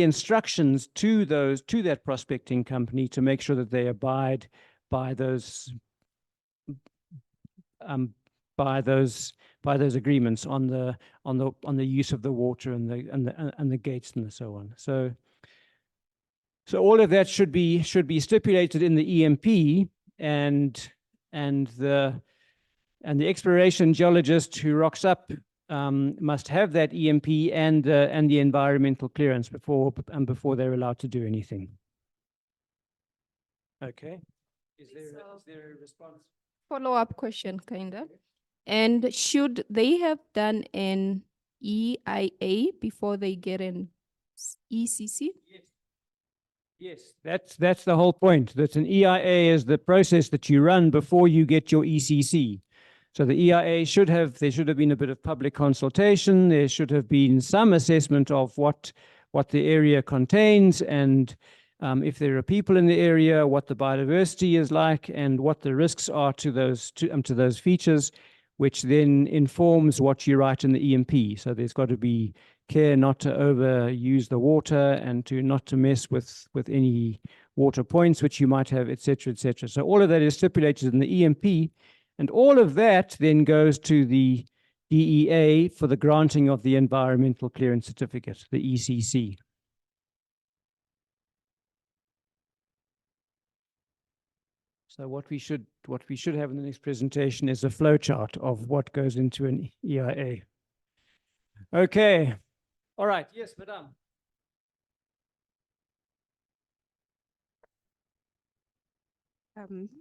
instructions to that prospecting company to make sure that they abide by those agreements on the use of the water and the gates and so on. So all of that should be stipulated in the EMP, and the exploration geologist who rocks up must have that EMP and the environmental clearance before they're allowed to do anything. Okay. Is there a response? Follow-up question, kind of. And should they have done an EIA before they get an ECC? Yes. Yes, that's the whole point. That an EIA is the process that you run before you get your ECC. So the EIA there should have been a bit of public consultation. There should have been some assessment of what the area contains, and if there are people in the area, what the biodiversity is like, and what the risks are to those features, which then informs what you write in the EMP. So there's got to be care not to overuse the water and not to mess with any water points which you might have, etc., etc. So all of that is stipulated in the EMP, and all of that then goes to the DEA for the granting of the environmental clearance certificate, the ECC. So what we should have in the next presentation is a flowchart of what goes into an EIA. Okay. All right. Yes, madam.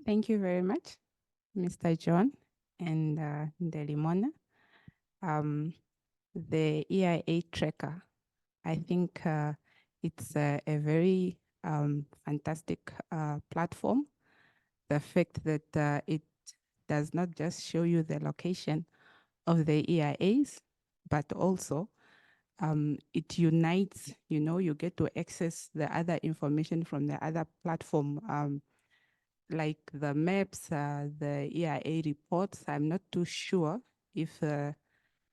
Thank you very much, Mr. John and Ndelimone. The EIA Tracker, I think it's a very fantastic platform. The fact that it does not just show you the location of the EIAs, but also it unites, you get to access the other information from the other platform, like the maps, the EIA reports. I'm not too sure if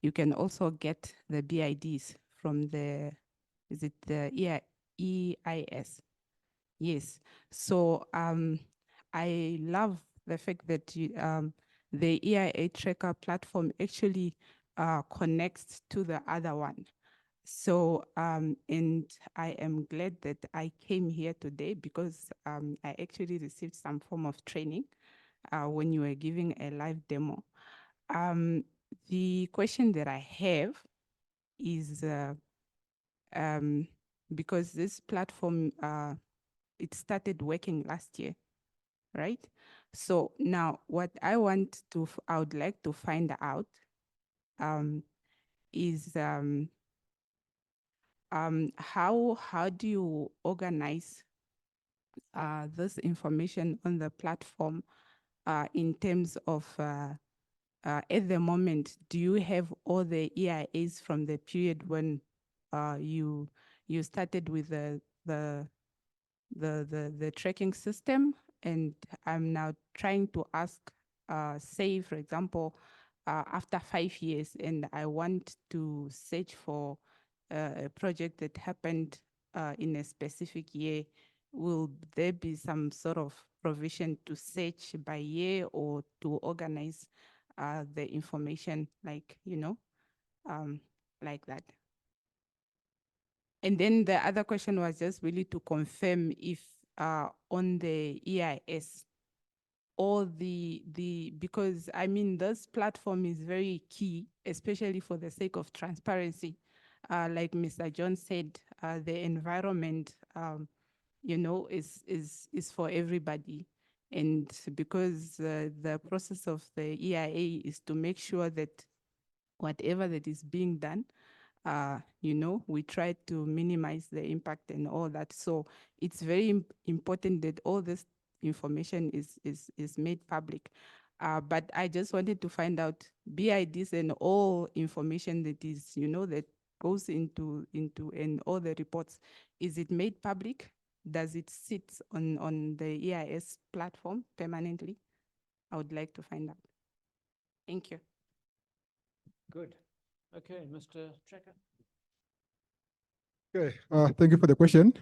you can also get the BIDs from the EIS? Yes. So I love the fact that the EIA Tracker platform actually connects to the other one. So, and I am glad that I came here today because I actually received some form of training when you were giving a live demo. The question that I have is because this platform, it started working last year, right? So now what I would like to find out is how do you organize this information on the platform in terms of at the moment, do you have all the EIAs from the period when you started with the tracking system? And I'm now trying to ask, say, for example, after 5 years, and I want to search for a project that happened in a specific year, will there be some sort of provision to search by year or to organize the information like, like that? And then the other question was just really to confirm if on the EIS, all because I mean, this platform is very key, especially for the sake of transparency. Like Mr. John said, the environment, is for everybody. And because the process of the EIA is to make sure that whatever that is being done, we try to minimize the impact and all that. So it's very important that all this information is made public. But I just wanted to find out BIDs and all information that is, that goes into and all the reports, is it made public? Does it sit on the EIS platform permanently? I would like to find out. Thank you. Good. Okay, Mr. Tracker. Okay, thank you for the question.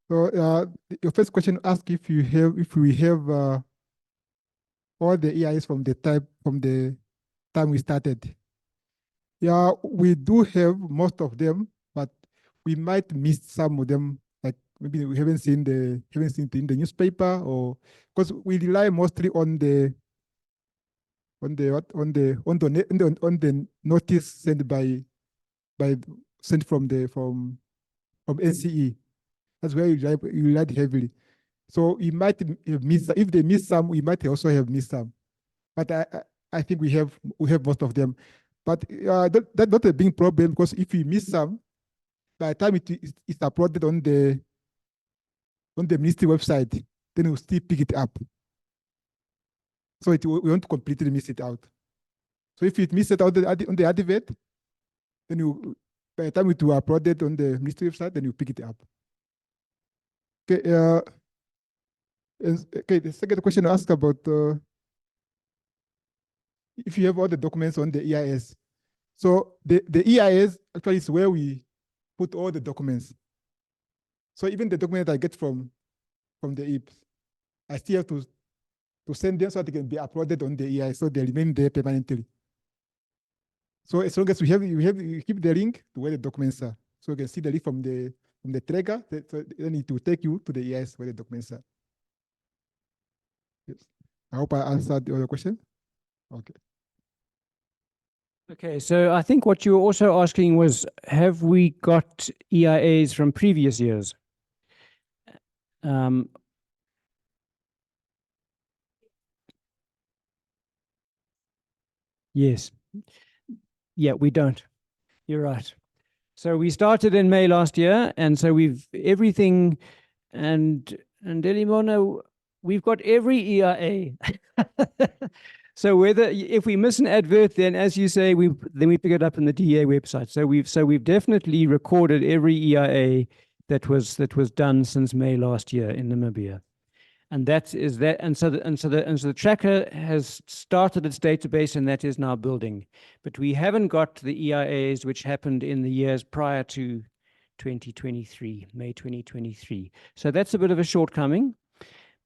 So your first question asked if we have all the EIS from the time we started. Yeah, we do have most of them, but we might miss some of them. Like maybe we haven't seen it in the newspaper, or because we rely mostly on the notice sent from NCE. That's where you relied heavily. So we might have missed. If they miss some, we might also have missed some. But I think we have most of them. But that's not a big problem, because if we miss some, by the time it's uploaded on the on the ministry website, then we'll still pick it up. So we want to completely miss it out. So if it misses it out on the advert, then you, by the time it will upload it on the ministry website, then you pick it up. Okay. Okay. The second question I asked about if you have all the documents on the EIS. So the EIS actually is where we put all the documents. So even the document I get from the EIPs, I still have to send them so they can be uploaded on the EIS, so they remain there permanently. So as long as you keep the link to where the documents are, so you can see the link from the tracker, so then it will take you to the EIS where the documents are. Yes. I hope I answered your question. Okay. Okay, so I think what you were also asking was, have we got EIAs from previous years? Yes. Yeah, we don't. You're right. So we started in May last year, and so we've everything, and Ndelimone, we've got every EIA. So if we miss an advert, then as you say, we pick it up in the DEA website. So we've definitely recorded every EIA that was done since May last year in Namibia. And so the tracker has started its database, and that is now building. But we haven't got the EIAs which happened in the years prior to 2023, May 2023. So that's a bit of a shortcoming.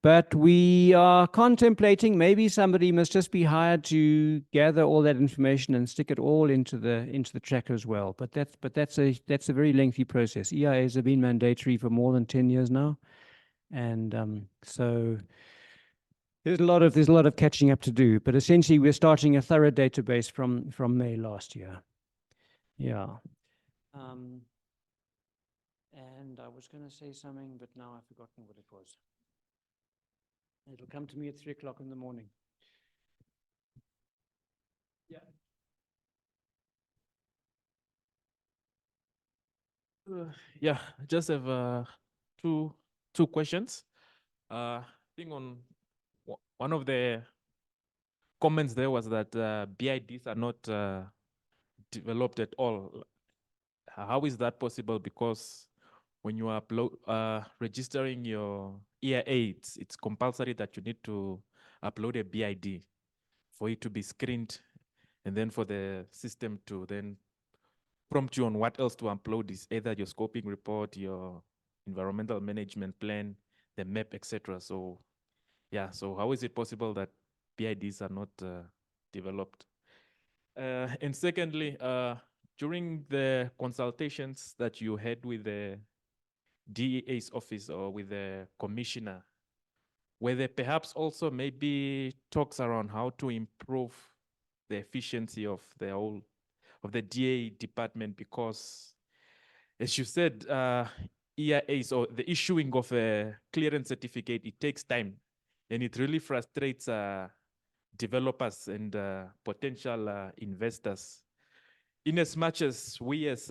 But we are contemplating, maybe somebody must just be hired to gather all that information and stick it all into the tracker as well. But that's a very lengthy process. EIAs have been mandatory for more than 10 years now. And so there's a lot of catching up to do, but essentially we're starting a thorough database from May last year. Yeah. And I was going to say something, but now I've forgotten what it was. It'll come to me at 3 o'clock in the morning. Yeah. Yeah, I just have two questions. I think on one of the comments there was that BIDs are not developed at all. How is that possible? Because when you are registering your EIA, it's compulsory that you need to upload a BID for it to be screened, and then for the system to then prompt you on what else to upload is either your scoping report, your environmental management plan, the map, etc. So yeah, so how is it possible that BIDs are not developed? And secondly, during the consultations that you had with the DEA's office or with the commissioner, were there perhaps also maybe talks around how to improve the efficiency of the DA department? Because as you said, EIAs or the issuing of a clearance certificate, it takes time, and it really frustrates developers and potential investors. In as much as we as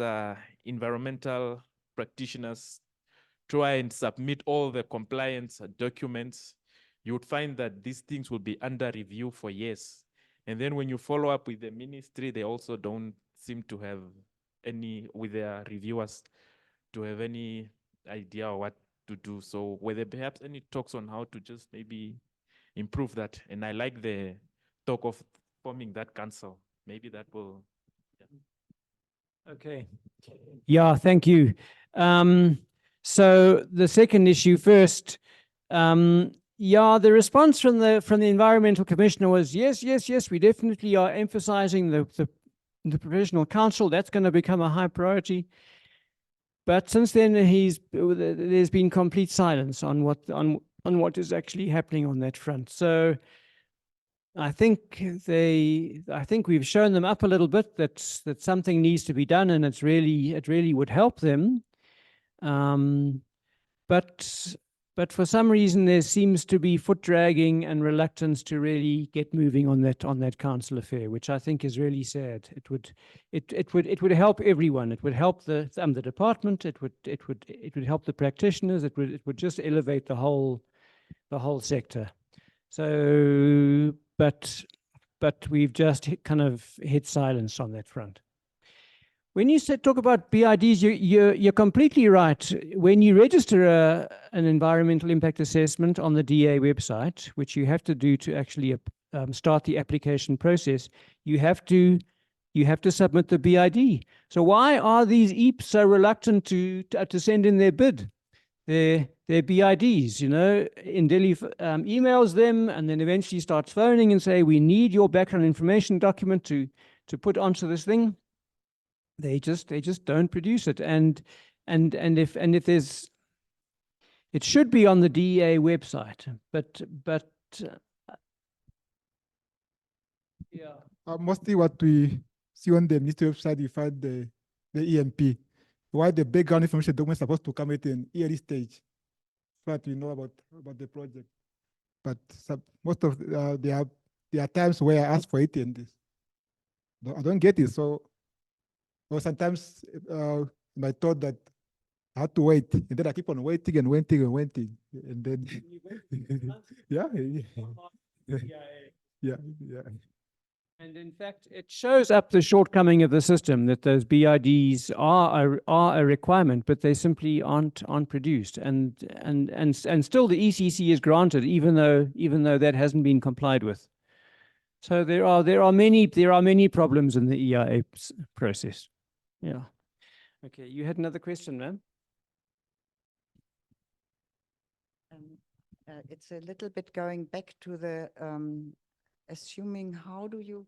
environmental practitioners try and submit all the compliance documents, you would find that these things will be under review for years. And then when you follow up with the ministry, they also don't seem to have any, with their reviewers, to have any idea of what to do. So were there perhaps any talks on how to just maybe improve that? And I like the talk of forming that council. Maybe that will. Yeah. Okay. Yeah, thank you. So the second issue first. Yeah, the response from the environmental commissioner was yes, we definitely are emphasizing the professional council. That's going to become a high priority. But since then, there's been complete silence on what is actually happening on that front. So I think we've shown them up a little bit that something needs to be done, and it really would help them. But but for some reason there seems to be foot dragging and reluctance to really get moving on that council affair, which I think is really sad. It would help everyone. It would help the department. It would help the practitioners. It would just elevate the whole sector. So, but we've just kind of hit silence on that front. When you talk about BIDs, you're completely right. When you register an environmental impact assessment on the DA website, which you have to do to actually start the application process, you have to submit the BID. So why are these EIPs so reluctant to send in their bid, their BIDs? You know, Ndeli emails them and then eventually starts phoning and say, we need your background information document to put onto this thing. They just don't produce it, and if there's, it should be on the DEA website, but yeah. Mostly what we see on the ministry website, you find the EMP. Why the background information document is supposed to come at an early stage, so that we know about the project. But most of there are times where I ask for it and I don't get it. So sometimes I thought that I had to wait, and then I keep on waiting and waiting and waiting, and then yeah. And in fact, it shows up the shortcoming of the system that those BIDs are a requirement, but they simply aren't produced, and still the ECC is granted, even though that hasn't been complied with. So there are many problems in the EIA process. Yeah. Okay, you had another question, ma'am? It's a little bit going back to the assuming, how do you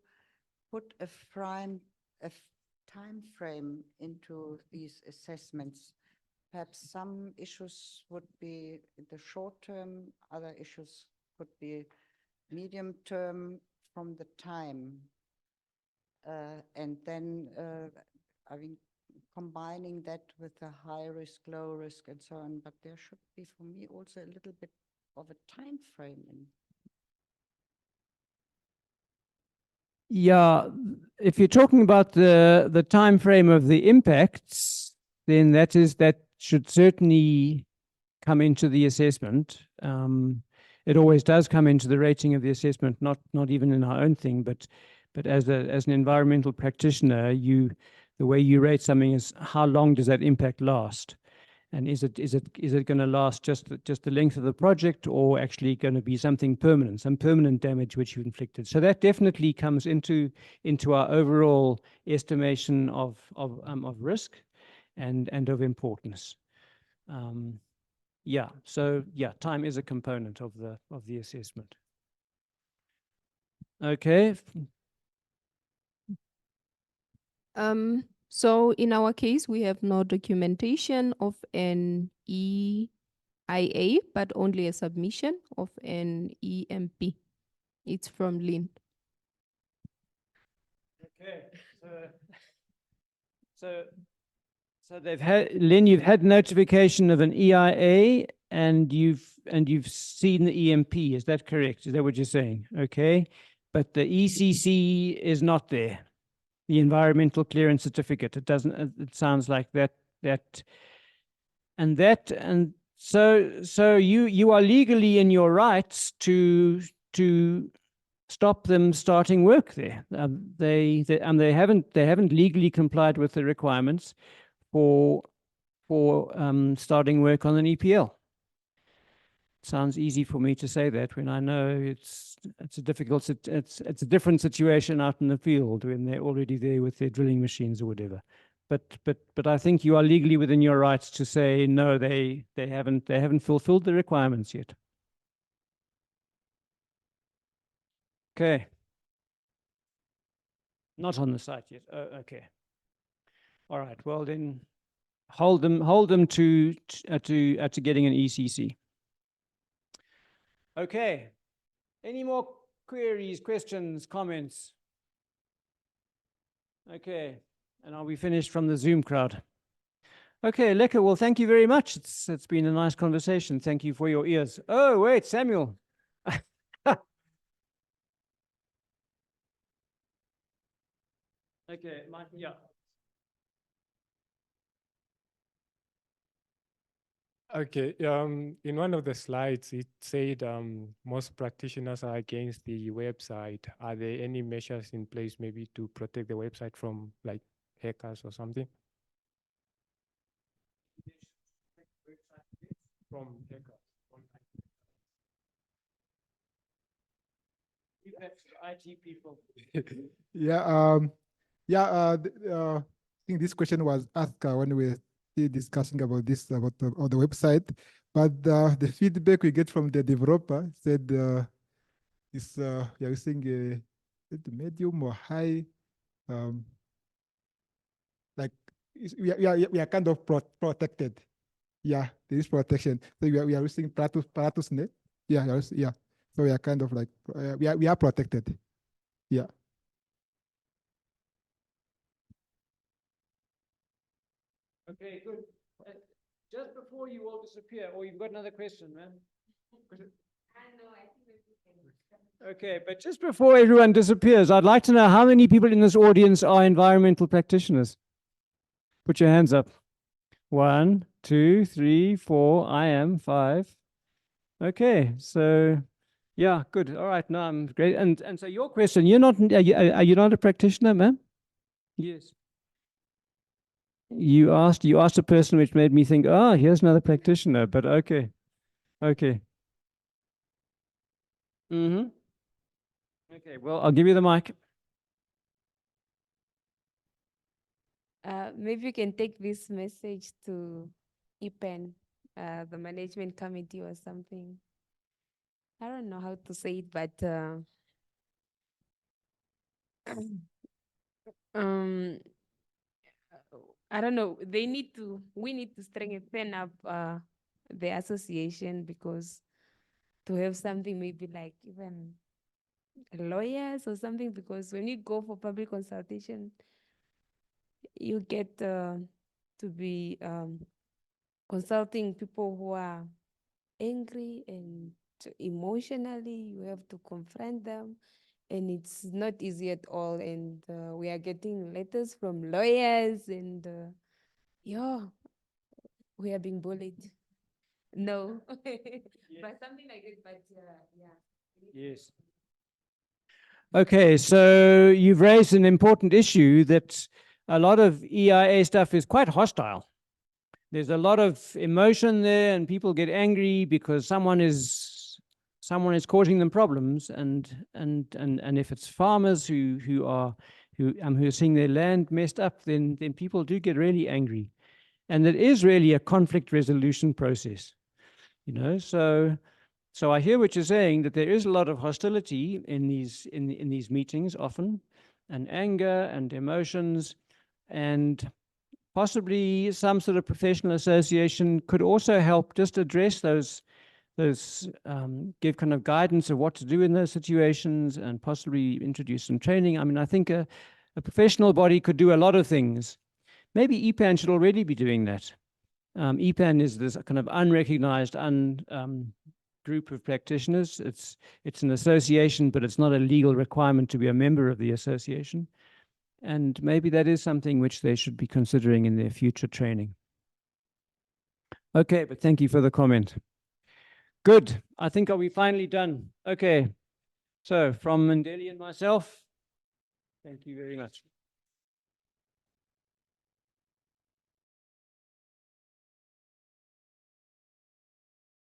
put a time frame into these assessments? Perhaps some issues would be in the short term, other issues could be medium term from the time. And then, I mean, combining that with the high risk, low risk, and so on. But there should be, for me, also a little bit of a time frame in. Yeah, if you're talking about the time frame of the impacts, then that should certainly come into the assessment. It always does come into the rating of the assessment, not even in our own thing, but as an environmental practitioner, the way you rate something is how long does that impact last, and is it going to last just the length of the project, or actually going to be something permanent, some permanent damage which you've inflicted? So that definitely comes into our overall estimation of risk and of importance. Yeah, so yeah, time is a component of the assessment. Okay. So in our case, we have no documentation of an EIA, but only a submission of an EMP. It's from Lynn. Okay, so they've had, Lynn, you've had notification of an EIA and you've seen the EMP. Is that correct? Is that what you're saying? Okay, but the ECC is not there. The environmental clearance certificate. It doesn't. It sounds like that. And so you are legally in your rights to stop them starting work there. They haven't legally complied with the requirements for starting work on an EPL. Sounds easy for me to say that when I know it's a different situation out in the field when they're already there with their drilling machines or whatever. But I think you are legally within your rights to say no, they haven't fulfilled the requirements yet. Okay. Not on the site yet. Oh, okay. All right. Well then, hold them to getting an ECC. Okay. Any more queries, questions, comments? Okay. And are we finished from the Zoom crowd? Okay, lekker. Well, thank you very much. It's been a nice conversation. Thank you for your ears. Oh, wait, Samuel. Okay, yeah. Okay, in one of the slides, it said most practitioners are against the website. Are there any measures in place maybe to protect the website from like hackers or something? From hackers. IT people. Yeah, I think this question was asked when we were still discussing about this, about on the website. But the feedback we get from the developer said is you're using a medium or high, like we are kind of protected. Yeah, there is protection. So we are using Paratus net. Yeah, yeah. So we are kind of like we are protected. Yeah. Okay, good. Just before you all disappear, or you've got another question, man? Okay, but just before everyone disappears, I'd like to know how many people in this audience are environmental practitioners? Put your hands up. 1, 2, 3, 4. I am 5. Okay, so yeah, good. All right, no, I'm great. And so your question, you're not, are you not a practitioner, man? Yes. You asked a person, which made me think, oh, here's another practitioner, but okay. Okay. Mm-hmm. Okay, well, I'll give you the mic. Maybe you can take this message to EPEN, the management committee or something. I don't know how to say it, but I don't know. We need to strengthen up the association, because to have something maybe like even lawyers or something, because when you go for public consultation, you get to be consulting people who are angry and emotionally, you have to confront them, and it's not easy at all. And we are getting letters from lawyers, and yeah, we are being bullied. No, but something like this. But yeah. Yes. Okay, so you've raised an important issue that a lot of EIA stuff is quite hostile. There's a lot of emotion there, and people get angry because someone is causing them problems, and if it's farmers who are seeing their land messed up, then people do get really angry, and it is really a conflict resolution process, you know. So I hear what you're saying, that there is a lot of hostility in these meetings often, and anger and emotions, and possibly some sort of professional association could also help just address those give kind of guidance of what to do in those situations, and possibly introduce some training. I mean, I think a professional body could do a lot of things. Maybe EPAN should already be doing that. EPAN is this kind of unrecognized group of practitioners. It's an association, but it's not a legal requirement to be a member of the association. And maybe that is something which they should be considering in their future training. Okay, but thank you for the comment. Good. I think, are we finally done? Okay. So from Ndeli and myself, thank you very much.